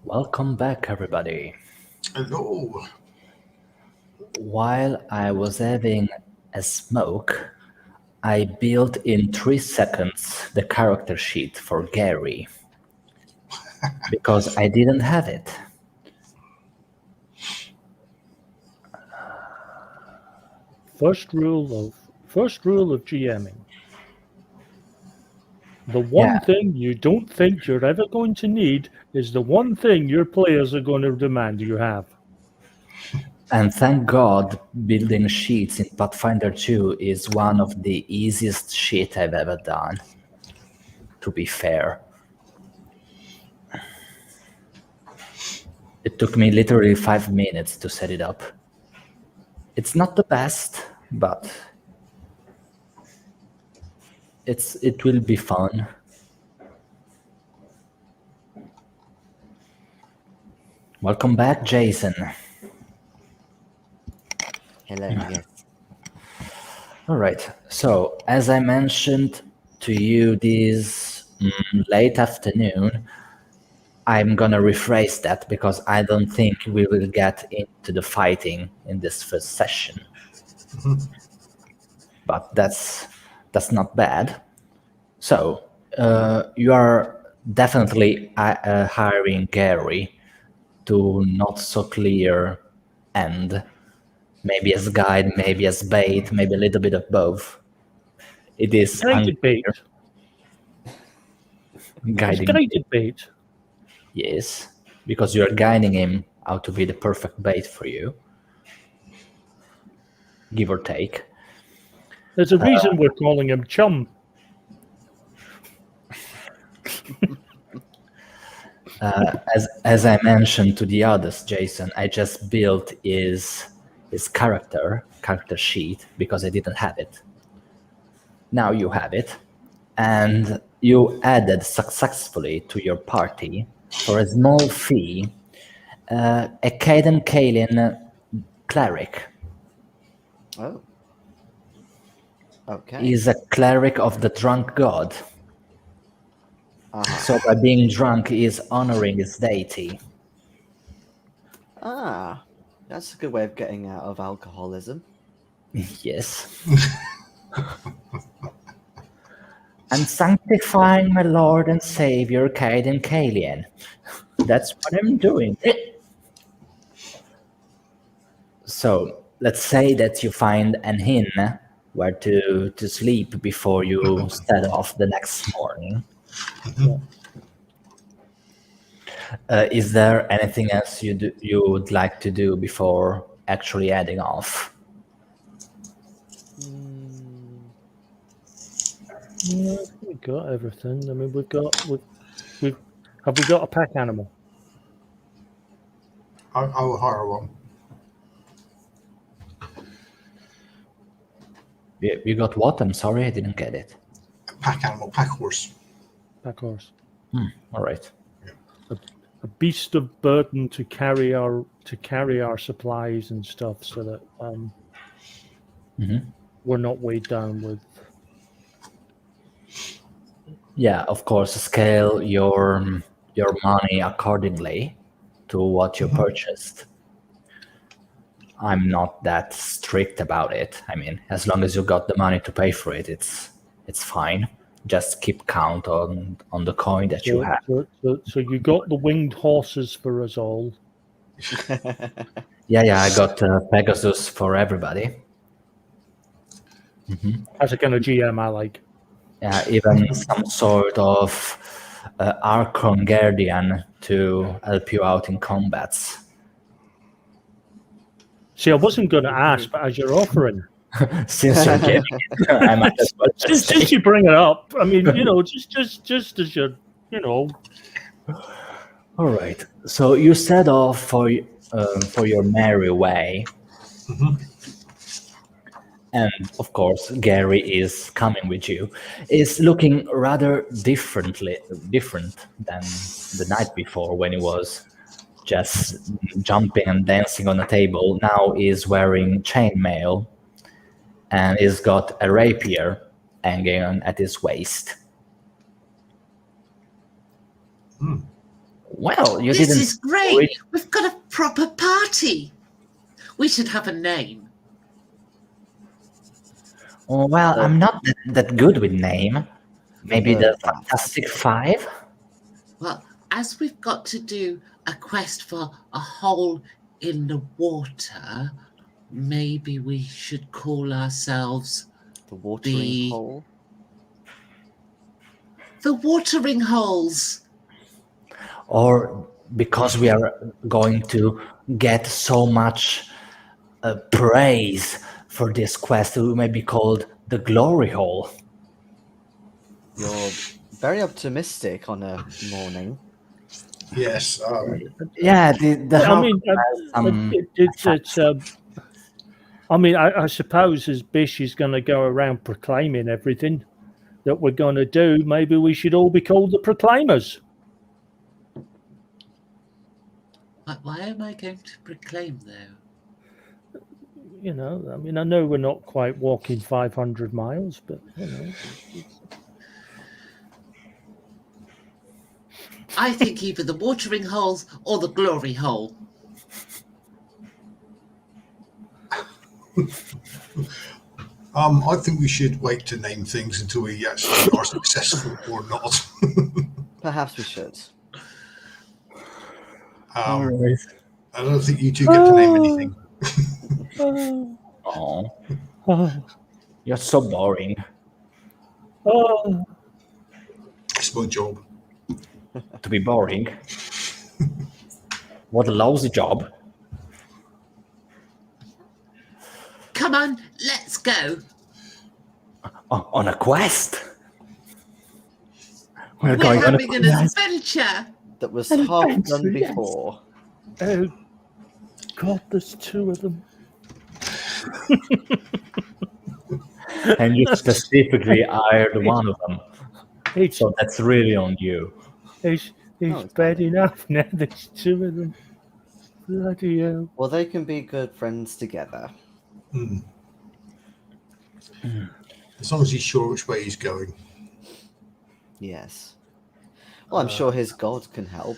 Welcome back, everybody. Hello. While I was having a smoke, I built in 3 seconds the character sheet for Gary because I didn't have it. First rule of GMing. The one Yeah. thing you don't think you're ever going to need is the one thing your players are going to demand you have. And thank God, building sheets in Pathfinder 2 is one of the easiest shit I've ever done, to be fair. It took me literally 5 minutes to set it up. It's not the best, but it will be fun. Welcome back, Jason. Hello, yes. All right. So, as I mentioned to you this late afternoon, I'm gonna rephrase that because I don't think we will get into the fighting in this first session. But that's not bad. So, you are definitely hiring Gary to not so clear end. Maybe as guide, maybe as bait, maybe a little bit of both. It is Guided bait. It's guiding. guided bait. Yes, because you are guiding him how to be the perfect bait for you, give or take. There's a reason we're calling him Chum. As I mentioned to the others, Jason, I just built his character sheet because I didn't have it. Now you have it, and you added successfully to your party for a small fee a Caden Kalin cleric. Oh. Okay. He's a cleric of the drunk god. Uh-huh. So by being drunk, he is honoring his deity. Ah, that's a good way of getting out of alcoholism. Yes. And sanctifying my Lord and Savior, Caden Kalian. That's what I'm doing. So let's say that you find an inn where to sleep before you set off the next morning. Is there anything else you would like to do before actually heading off? Yeah, we got everything. I mean, have we got a pack animal? I will hire one. You got what? I'm sorry, I didn't get it. Pack animal, pack horse. Pack horse. All right. A beast of burden to carry our supplies and stuff, so that we're not weighed down with. Yeah, of course, scale your money accordingly to what you purchased. I'm not that strict about it. I mean, as long as you got the money to pay for it, it's fine. Just keep count on the coin that you have. So you got the winged horses for us all. Yeah, I got Pegasus for everybody. As a kind of GM, I like. Even some sort of Archon Guardian to help you out in combats. See, I wasn't going to ask, but as you're offering, Since you're giving it, I might as well just just you bring it up. I mean, just as you're, All right. So you set off for your merry way, and of course Gary is coming with you. Is looking rather different than the night before when he was just jumping and dancing on a table. Now he's wearing chainmail, and he's got a rapier hanging at his waist. Well, you This didn't. is great. We've got a proper party. We should have a name. Oh, well, I'm not that good with name. Maybe the Fantastic Five? Well, as we've got to do a quest for a hole in the water, maybe we should call ourselves The watering hole. the Watering Holes. Or because we are going to get so much praise for this quest, we may be called the Glory Hole. You're very optimistic on a morning. Yes. Yeah, the I hole mean, has some- I mean, I suppose as Bish is going to go around proclaiming everything that we're going to do, maybe we should all be called the Proclaimers. Why am I going to proclaim, though? You know, I mean, I know we're not quite walking 500 miles, but, you know. I think either the Watering Holes or the Glory Hole. I think we should wait to name things until we actually are successful or not. Perhaps we should. I don't think you two get to name anything. Oh, Oh, you're so boring. oh. It's my job. To be boring. What a lousy job. Come on, let's go. On a quest. We're We're going on a having an quest. adventure. That was half done before. Oh, God, there's two of them. And you specifically hired one of them. It's, So that's really on you. it's it's bad fine. enough now. There's two of them. Bloody hell. Well, they can be good friends together. As long as he's sure which way he's going. Yes. Well, I'm sure his god can help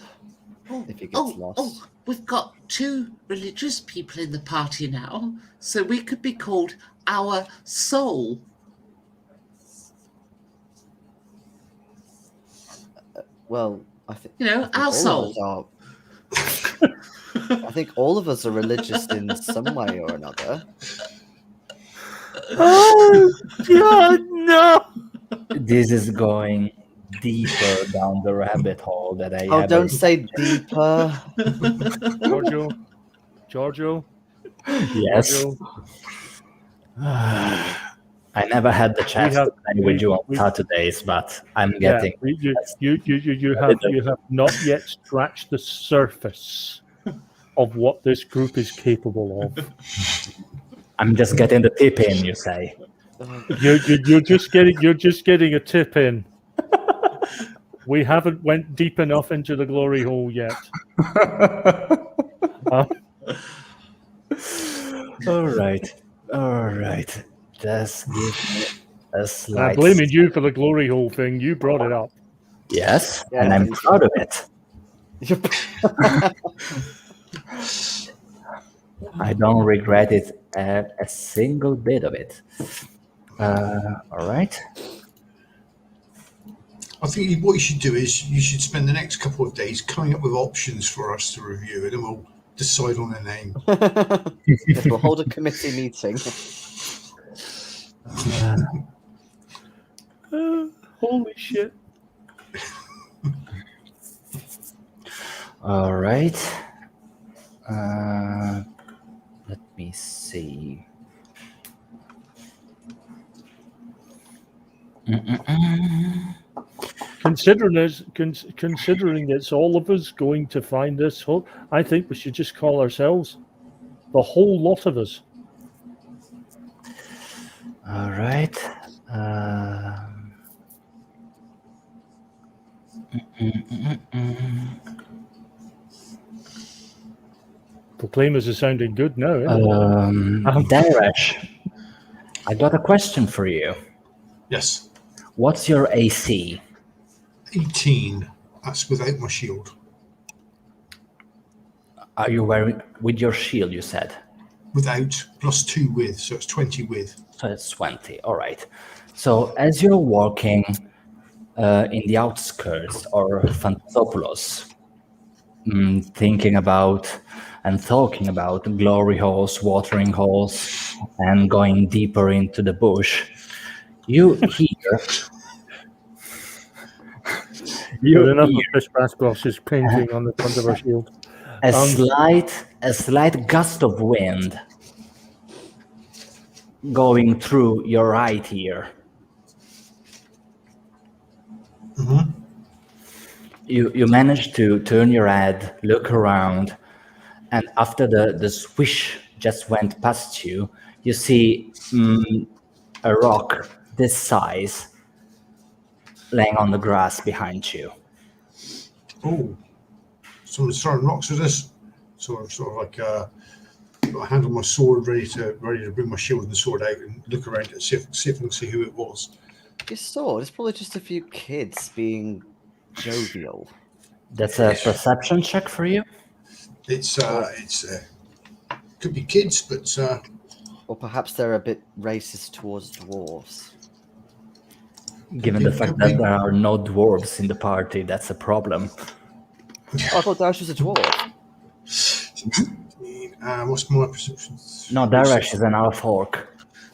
if he gets lost. We've got two religious people in the party now, so we could be called our soul. Well, I think Our all of soul. us are. I think all of us are religious in some way or another. Oh, God, no. This is going deeper down the rabbit hole that I Oh, ever... don't say deeper. Giorgio. Yes. Giorgio. I never had the chance to play with you on we- Saturdays, but I'm getting... You have not yet scratched the surface of what this group is capable of. I'm just getting the tip in, you say. You're just getting a tip in. We haven't went deep enough into the glory hole yet. All right. Just give me a I'm slight... blaming you for the glory hole thing. You brought it up. Yes, Yeah, and I'm it's- proud of it. I don't regret it a single bit of it. All right. I think what you should do is you should spend the next couple of days coming up with options for us to review, and then we'll decide on a name. Yes, we'll hold a committee meeting. Holy shit. All right. Let me see. Considering it's all of us going to find this hole, I think we should just call ourselves the whole lot of us. All right. Proclaimers are sounding good now. Darash, I got a question for you. Yes. What's your AC? 18. That's without my shield. Are you wearing with your shield? You said. Without, +2 with, so it's 20 with. So it's 20. All right. So as you're walking in the outskirts or Phantopoulos, thinking about and talking about glory holes, watering holes, and going deeper into the bush, you hear. Good enough of Chris Bascross's painting on the front of our shield. A slight gust of wind going through your right ear. Mm-hmm. You manage to turn your head, look around, and after the swish just went past you, you see a rock this size laying on the grass behind you. Oh, someone's throwing rocks at us. Sort of like got a hand on my sword, ready to bring my shield and the sword out and look around and see if I can see who it was. Your sword. It's probably just a few kids being jovial. That's a perception check for you. It's could be kids, but Or perhaps they're a bit racist towards dwarves. Given the fact that there are no dwarves in the party, that's a problem. Oh, I thought Dash was a dwarf. what's my perception? No, Darash is an half orc.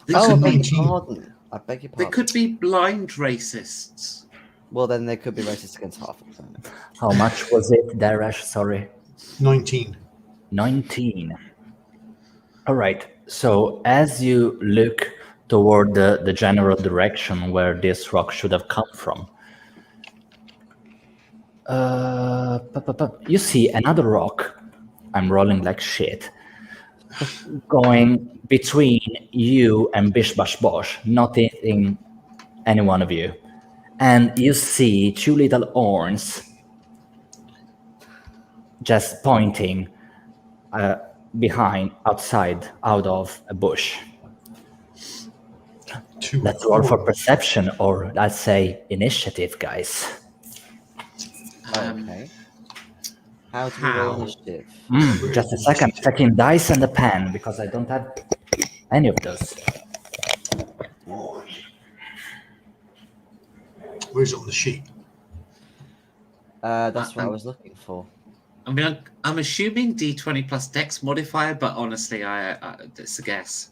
That's Oh, a I beg 19. your pardon. I beg your They pardon. could be blind racists. Well, then they could be racist against half of them. How much was it, Darash? Sorry. 19. 19. All right. So as you look toward the general direction where this rock should have come from, you see another rock. I'm rolling like shit. Going between you and Bish Bash Bosh, not hitting any one of you. And you see two little horns just pointing outside, out of a bush. Let's roll for perception, or let's say initiative, guys. Okay. How do we roll initiative? Just a second, checking dice and a pen, because I don't have any of those. Where's it on the sheet? That's what I was looking for. I mean, I'm assuming D20 plus Dex modifier, but honestly, I it's a guess.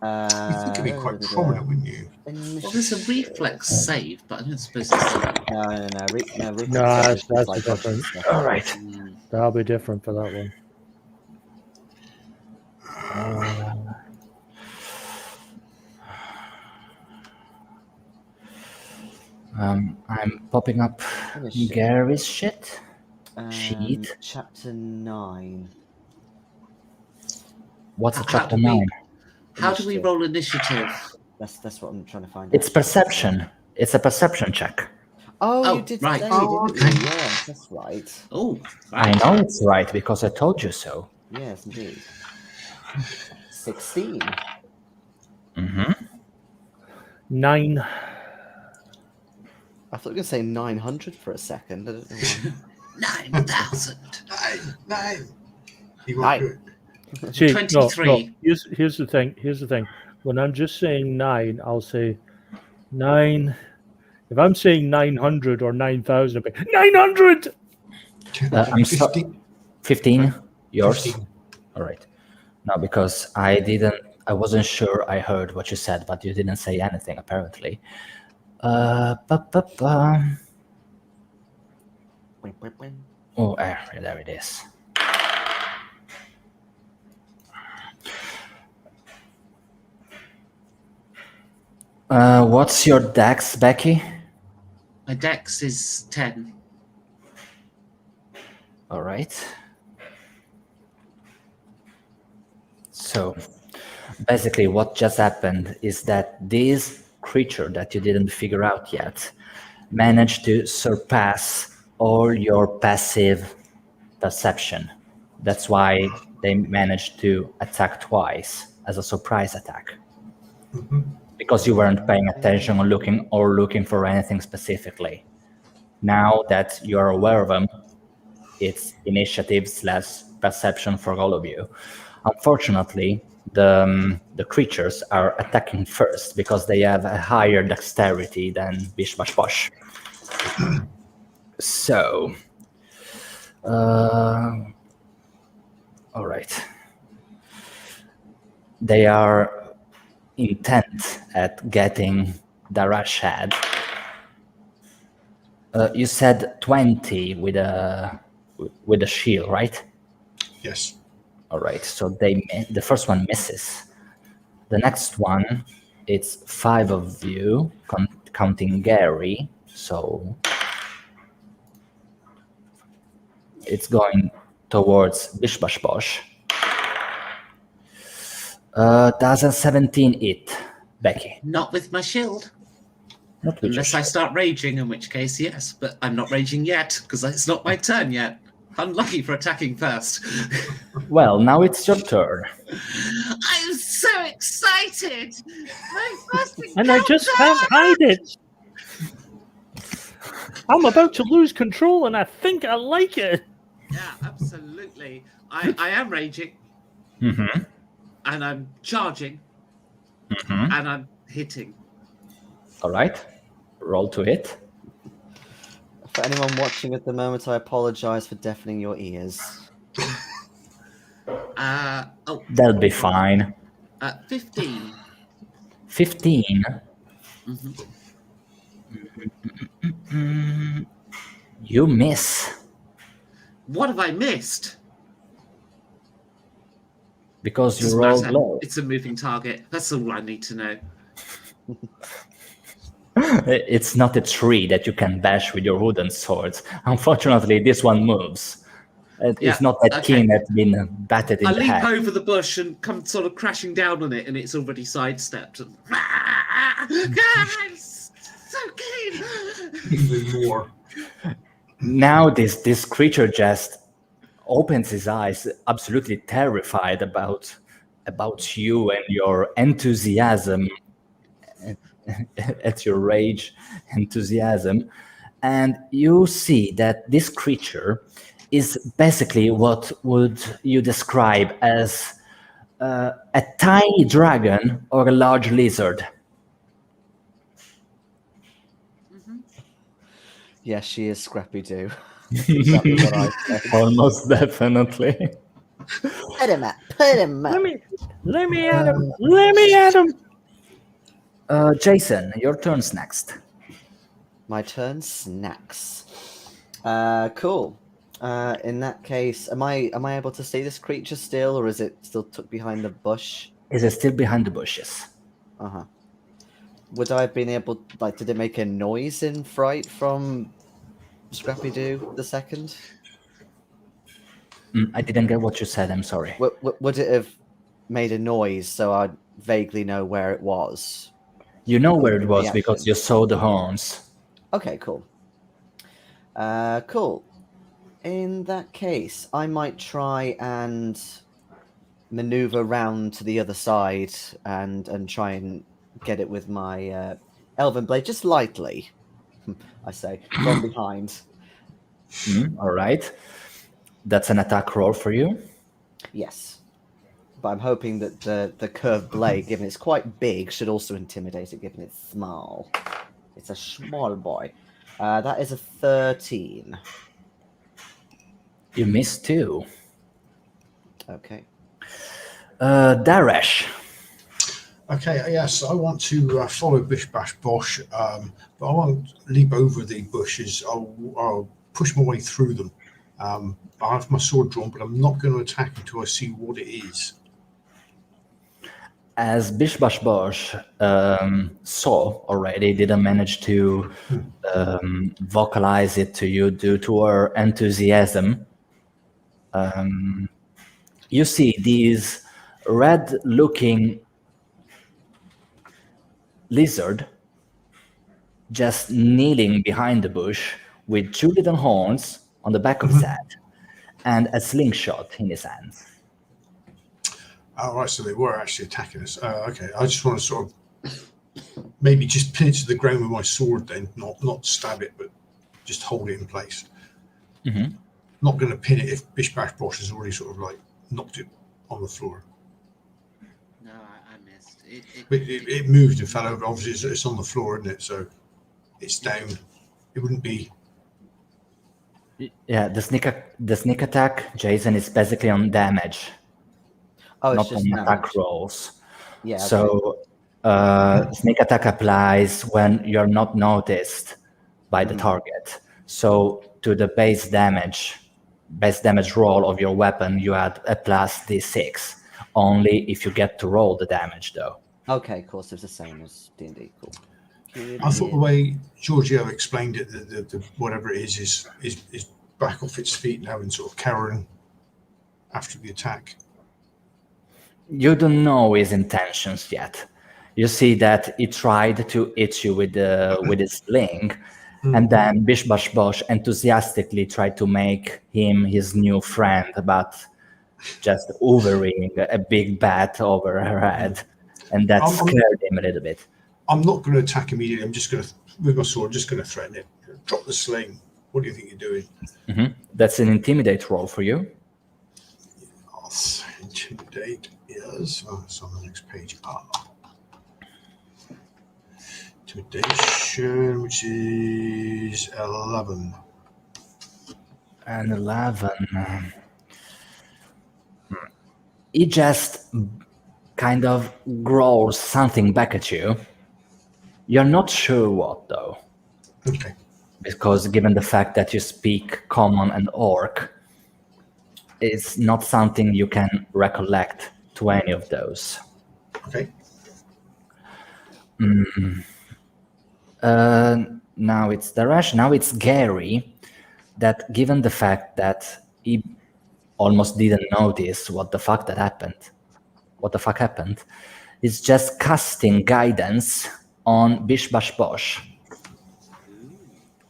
You think it'd be quite prominent, wouldn't you? Well, there's a reflex save, but I don't suppose it's No. No, that's different. All right. That'll be different for that one. I'm popping up Gary's shit. Sheet. Chapter 9. What's a chapter 9? How do we roll initiative? That's what I'm trying to find. It's perception. It's a perception check. Oh, you did right. say, Oh, didn't you? okay. Yes, that's right. Oh, I right. know it's right because I told you so. Yes, indeed. 16. Mm-hmm. 9. I thought you were going to say 900 for a second. I don't know why. 9,000. Nine. You won't do it. See, no, 23. Here's the thing. When I'm just saying 9, I'll say 9. If I'm saying 900 or 9,000, I'll be 900. I'm sorry. 15. Yours. 15. All right. No, because I wasn't sure I heard what you said, but you didn't say anything apparently. Oh, there it is. What's your dex, Becky? My Dex is 10. All right. So basically what just happened is that this creature that you didn't figure out yet managed to surpass all your passive perception. That's why they managed to attack twice as a surprise attack. Mm-hmm. Because you weren't paying attention or looking for anything specifically. Now that you're aware of them, it's initiative/perception for all of you. Unfortunately, the creatures are attacking first because they have a higher dexterity than Bish Bash Bosh. So, all right. They are intent at getting Darash head. You said 20 with a shield, right? Yes. All right, so the first one misses. The next one, it's 5 of you, counting Gary. So it's going towards Bish Bash Bosh. Does a 17 hit, Becky? Not with my shield. Not with your Unless I shield. start raging, in which case, yes. But I'm not raging yet, because it's not my turn yet. Unlucky for attacking first. Well, now it's your turn. I'm so excited! My first And I just can't hide it. I'm about to lose control, and I think I like it. Yeah, absolutely. I am raging, Mm-hmm. and I'm charging, Mm-hmm. and I'm hitting. All right, roll to hit. For anyone watching at the moment, I apologize for deafening your ears. They'll be fine. 15. 15. Mm-hmm. You miss What have I missed? because you Doesn't rolled matter. low. It's a moving target. That's all I need to know. It's not a tree that you can bash with your wooden swords. Unfortunately, this one moves. It's Yeah, not that okay. keen that's been battered in I the leap head. over the bush and come sort of crashing down on it, and it's already sidestepped. And... Guys, so keen. Even more. Now this creature just opens his eyes, absolutely terrified about you and your enthusiasm, at your rage enthusiasm. And you see that this creature is basically what would you describe as a tiny dragon or a large lizard. Yes, she is Scrappy Doo. Exactly what I said. Almost definitely. Put him up. Put him up. Let me at him. Let me at him. Jason, your turn's next. My turn. Snacks. Cool. In that case, am I able to see this creature still, or is it still tucked behind the bush? Is it still behind the bushes? Uh-huh. Would I have been able, like, did it make a noise in fright from Scrappy Doo the second? I didn't get what you said, I'm sorry. Would it have made a noise so I'd vaguely know where it was? You know where it was Reaction. because you saw the horns. Okay, cool. Cool. In that case, I might try and maneuver round to the other side and try and get it with my elven blade, just lightly, I say, from behind. All right. That's an attack roll for you. Yes. But I'm hoping that the curved blade, given it's quite big, should also intimidate it, given it's small. It's a small boy. That is a 13. You missed too. Okay. Daresh. Okay, yes, I want to follow Bish Bash Bosh, but I won't leap over the bushes. I'll push my way through them. I have my sword drawn, but I'm not going to attack until I see what it is. As Bish Bash Bosh saw already, didn't manage to vocalize it to you due to her enthusiasm. You see these red-looking lizard just kneeling behind the bush with 2 little horns on the back of his head and a slingshot in his hands. All right, so they were actually attacking us. Okay, I just want to sort of maybe just pin it to the ground with my sword then, not stab it, but just hold it in place. not going to pin it if Bish Bash Bosh has already sort of like knocked it on the floor. No, I missed. But it moved and fell over. Obviously, it's on the floor, isn't it? So it's down. It wouldn't be. Yeah, the sneak attack, Jason, is basically on damage, Oh, it's not just on damage. attack rolls. Yeah. Okay. So sneak attack applies when you're not noticed by the target. So to the base damage roll of your weapon, you add a plus d6. Only if you get to roll the damage, though. Okay, of course, it's the same as D&D. Cool. I thought the way Giorgio explained it, the whatever it is back off its feet now and sort of cowering after the attack. You don't know his intentions yet. You see that he tried to hit you with his sling, and then Bish Bash Bosh enthusiastically tried to make him his new friend, but just hovering a big bat over her head, and that scared him a little bit. I'm not going to attack immediately. I'm just going to, with my sword, just going to threaten it. Drop the sling. What do you think you're doing? That's an intimidate roll for you. Yes, intimidate is. Oh, it's on the next page. Intimidation, which is 11. And 11. He just kind of growls something back at you. You're not sure what, though. Okay. Because given the fact that you speak Common and Orc, it's not something you can recollect to any of those. Okay. Now it's Darash. Now it's Gary. That given the fact that he almost didn't notice what the fuck happened, is just casting guidance on Bish Bash Bosh.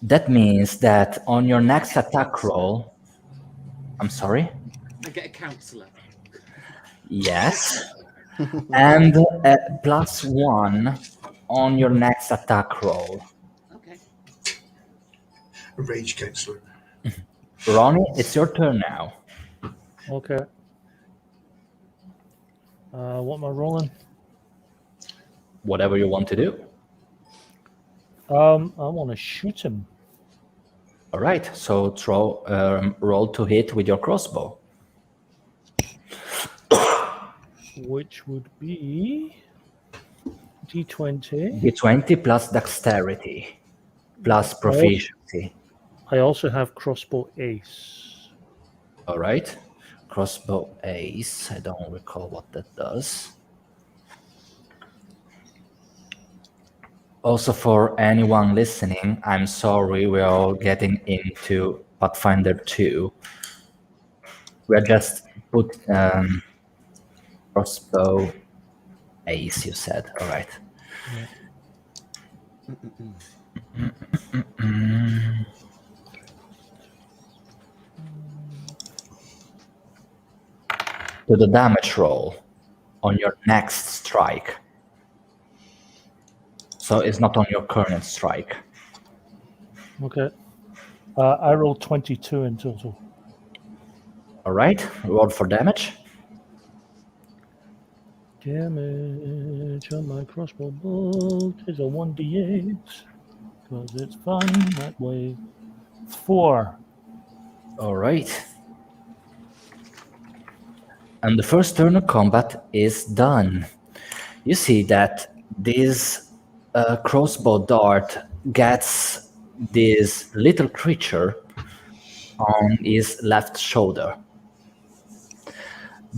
That means that on your next attack roll, I'm sorry? I get a counselor. Yes. And a +1 on your next attack roll. Okay. A rage counselor. Ronnie, it's your turn now. Okay. What am I rolling? Whatever you want to do. I want to shoot him. All right, so roll to hit with your crossbow. Which would be D20. D20 plus dexterity, plus proficiency. I also have crossbow ace. All right, crossbow ace. I don't recall what that does. Also, for anyone listening, I'm sorry we're all getting into Pathfinder 2. We're just put crossbow ace, you said. All right. To the damage roll on your next strike. So it's not on your current strike. Okay. I rolled 22 in total. All right, roll for damage. Damage on my crossbow bolt is a 1d8 because it's fun that way. 4. All right. And the first turn of combat is done. You see that this crossbow dart gets this little creature on his left shoulder.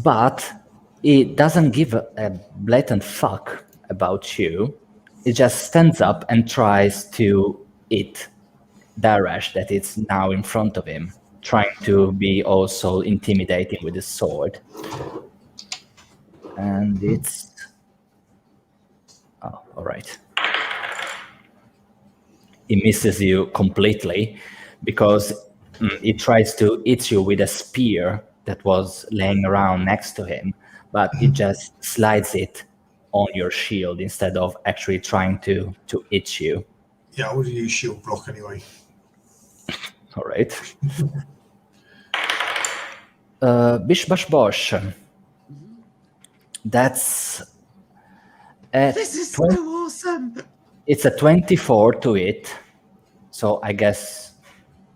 But it doesn't give a blatant fuck about you. It just stands up and tries to hit Darash that is now in front of him, trying to be also intimidating with his sword. And it's... Oh, all right. He misses you completely because he tries to hit you with a spear that was laying around next to him, but he just slides it on your shield instead of actually trying to hit you. Yeah, I would use shield block anyway. All right. Bish Bash Bosh. That's at This is 20 so awesome. it's a 24 to hit. So I guess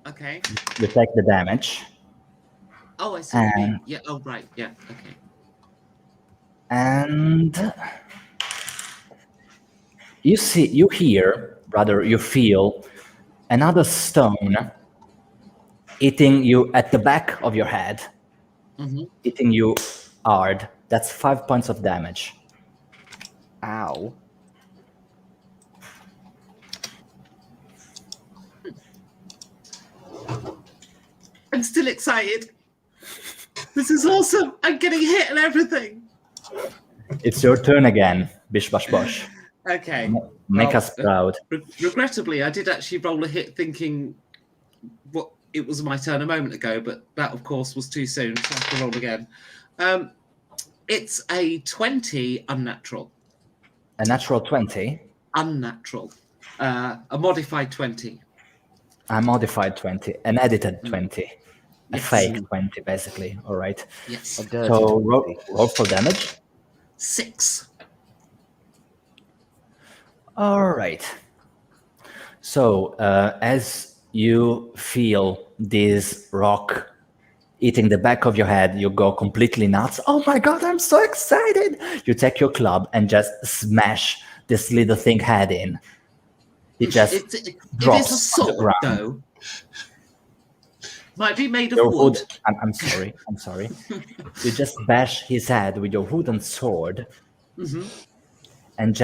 Okay. you take the damage. Oh, I see what you mean. Yeah. Oh, right. Yeah. Okay. And you feel another stone hitting you at the back of your head, hitting you hard. That's 5 points of damage. Ow. I'm still excited. This is awesome. I'm getting hit and everything. It's your turn again, Bish Bash Bosh. Okay. Make us proud. Regrettably, I did actually roll a hit thinking what it was my turn a moment ago, but that, of course, was too soon, so I have to roll again. It's a 20 unnatural. A natural 20? Unnatural. A modified 20. A modified 20. An edited 20. A Yes. fake 20, basically. All right. Yes. A dirty So 20. roll for damage. 6. All right. So as you feel this rock hitting the back of your head, you go completely nuts. Oh my God, I'm so excited. You take your club and just smash this little thing head in. It just It is a drops on the sword, ground. though. Might be made of Your wood. hood, I'm sorry. You just bash his head with your wooden sword, and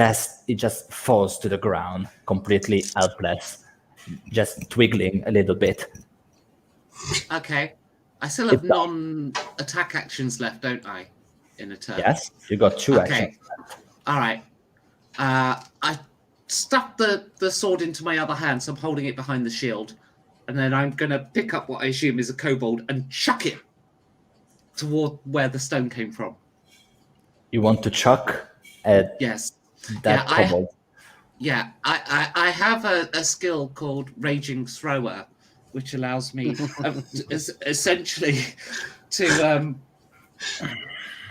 it just falls to the ground, completely helpless, just twiggling a little bit. Okay. I still have non-attack actions left, don't I? In a turn. Yes, you got 2 actions. All right. I stuck the sword into my other hand, so I'm holding it behind the shield. And then I'm going to pick up what I assume is a kobold and chuck it toward where the stone came from. You want to chuck at Yes. that kobold? I have a skill called Raging Thrower, which allows me essentially to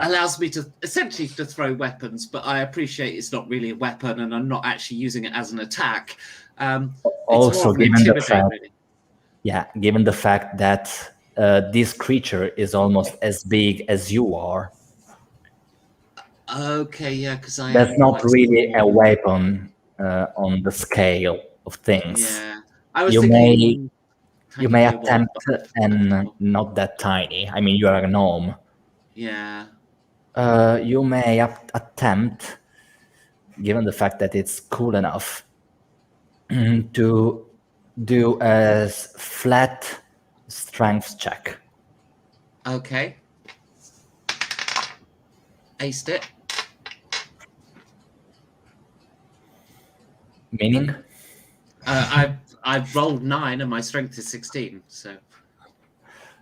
to throw weapons, but I appreciate it's not really a weapon and I'm not actually using it as an attack. Also, given the fact that this creature is almost as big as you are. Okay, yeah, because that's not really a weapon on the scale of things. Yeah, I was thinking you may attempt and not that tiny. I mean, you are a gnome. Yeah. You may attempt, given the fact that it's cool enough, to do a flat strength check. Okay. Aced it. Meaning? I've rolled 9 and my strength is 16, so.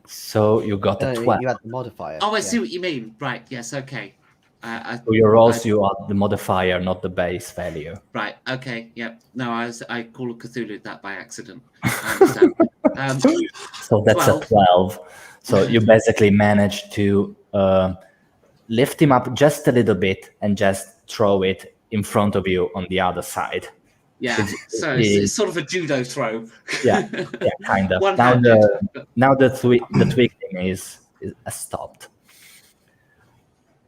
So you got a 12. You had the modifier. Oh, I see what you mean. Right. Yes. Okay. So your rolls, you are the modifier, not the base value. Right. Okay. Yep. No, I call Cthulhu that by accident. I understand. So that's 12. A 12. So you basically managed to lift him up just a little bit and just throw it in front of you on the other side. Yeah. It's sort of a judo throw. Yeah, kind of. Now the twiggling is stopped.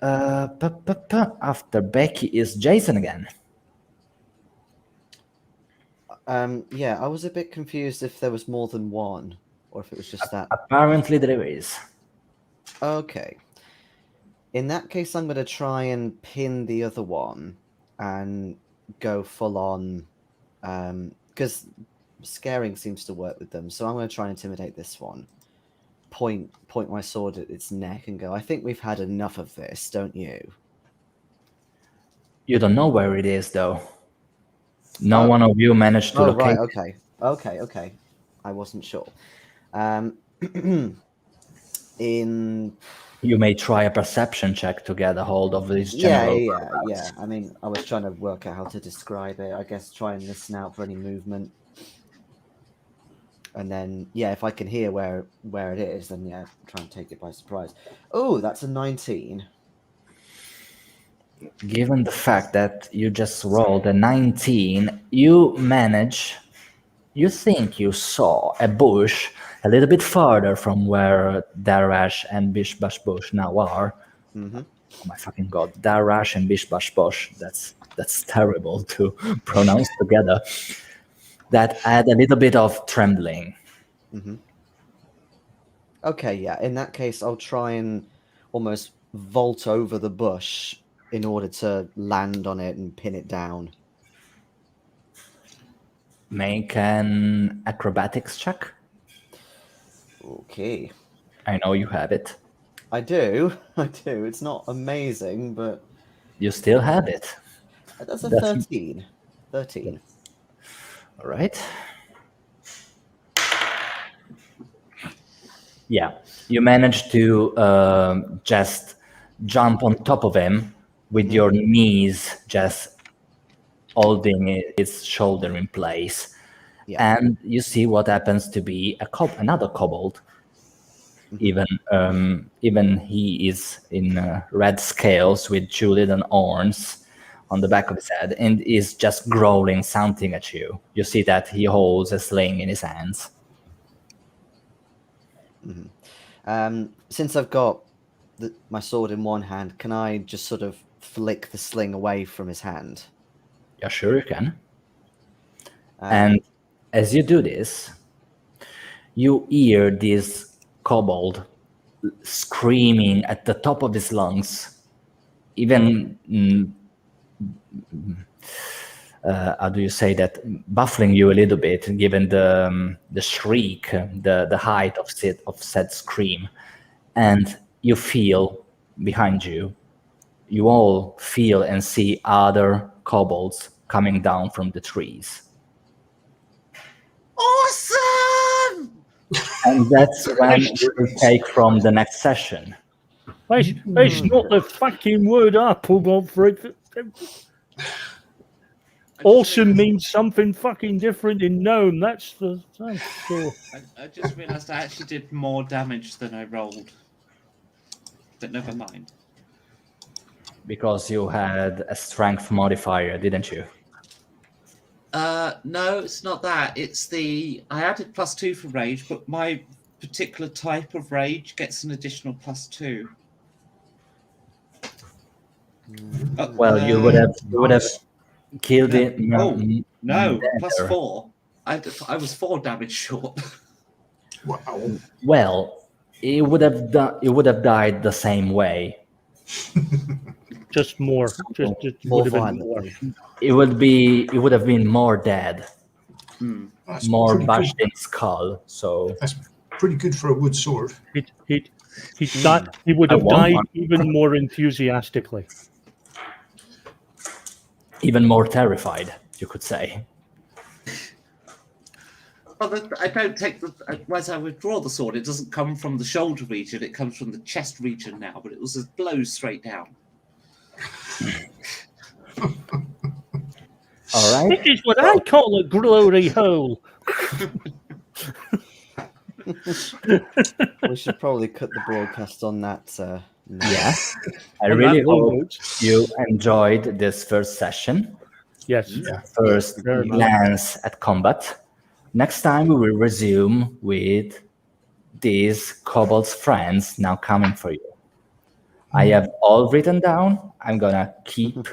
After Becky is Jason again. Yeah, I was a bit confused if there was more than one or if it was just that. Apparently there is. Okay. In that case, I'm going to try and pin the other one and go full on, because scaring seems to work with them. So I'm going to try and intimidate this one. Point my sword at its neck and go, I think we've had enough of this, don't you? You don't know where it is, though. No one of you managed to locate. Right, okay. I wasn't sure. You may try a perception check to get a hold of this general. Yeah. I mean, I was trying to work out how to describe it. I guess try and listen out for any movement. And then, yeah, if I can hear where it is, then yeah, try and take it by surprise. Oh, that's a 19. Given the fact that you just rolled a 19, you think you saw a bush a little bit farther from where Darash and Bish Bash Bush now are. Mm-hmm. Oh my fucking god, Darash and Bish Bash Bosh. That's terrible to pronounce together. That add a little bit of trembling. Mm-hmm. Okay, yeah. In that case, I'll try and almost vault over the bush in order to land on it and pin it down. Make an acrobatics check. Okay. I know you have it. I do. It's not amazing, but You still have it. that's a That's- 13. 13. All right. Yeah, you managed to just jump on top of him with your knees just holding his shoulder in place. Yeah. And you see what happens to be another kobold. Even he is in red scales with two little horns on the back of his head and is just growling something at you. You see that he holds a sling in his hands. Since I've got my sword in one hand, can I just sort of flick the sling away from his hand? Yeah, sure you can. And as you do this, you hear this kobold screaming at the top of his lungs, even how do you say that, baffling you a little bit, given the shriek, the height of said scream. And you feel behind you, you all feel and see other kobolds coming down from the trees. Awesome! And that's when we will take from the next session. It's not the fucking word I pulled on for it. Awesome means something fucking different in gnome. That's sure. I just realised I actually did more damage than I rolled. But never mind. Because you had a strength modifier, didn't you? No, it's not that. It's I added +2 for rage, but my particular type of rage gets an additional +2. Well, you would have killed it. No, better. +4. I was 4 damage short. Wow. Well, it would have died the same way. Just more. Just More would have been more. violently. It would have been more dead, That's more pretty bashed good. in skull. So That's pretty good for a wood sword. He would have I want died one. even more enthusiastically. even more terrified, you could say. Well, I don't take as I withdraw the sword, it doesn't come from the shoulder region, it comes from the chest region now, but it was a blow straight down. All right. This is what I call a glory hole. We should probably cut the broadcast on that. Note. Yeah. I On really that low hope note. you enjoyed this first session. Yes. First Very much. glance at combat. Next time we will resume with these kobolds friends now coming for you. I have all written down. I'm gonna keep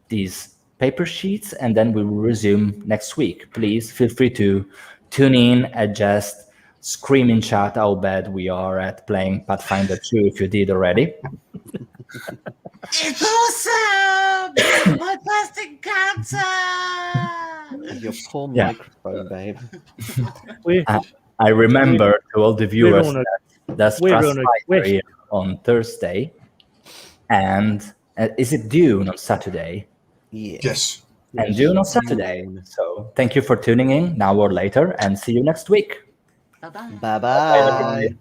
these paper sheets and then we will resume next week. Please feel free to tune in and just scream in chat how bad we are at playing Pathfinder 2 if you did already. It's awesome! My plastic cancer! Your poor Yeah. microphone, babe. I remember to all the viewers on a- that's we're on a Pathfinder quest. here on Thursday. And is it Dune on Saturday? Yeah. Yes. And Dune on Saturday. So thank you for tuning in now or later and see you next week. Bye-bye. Bye bye.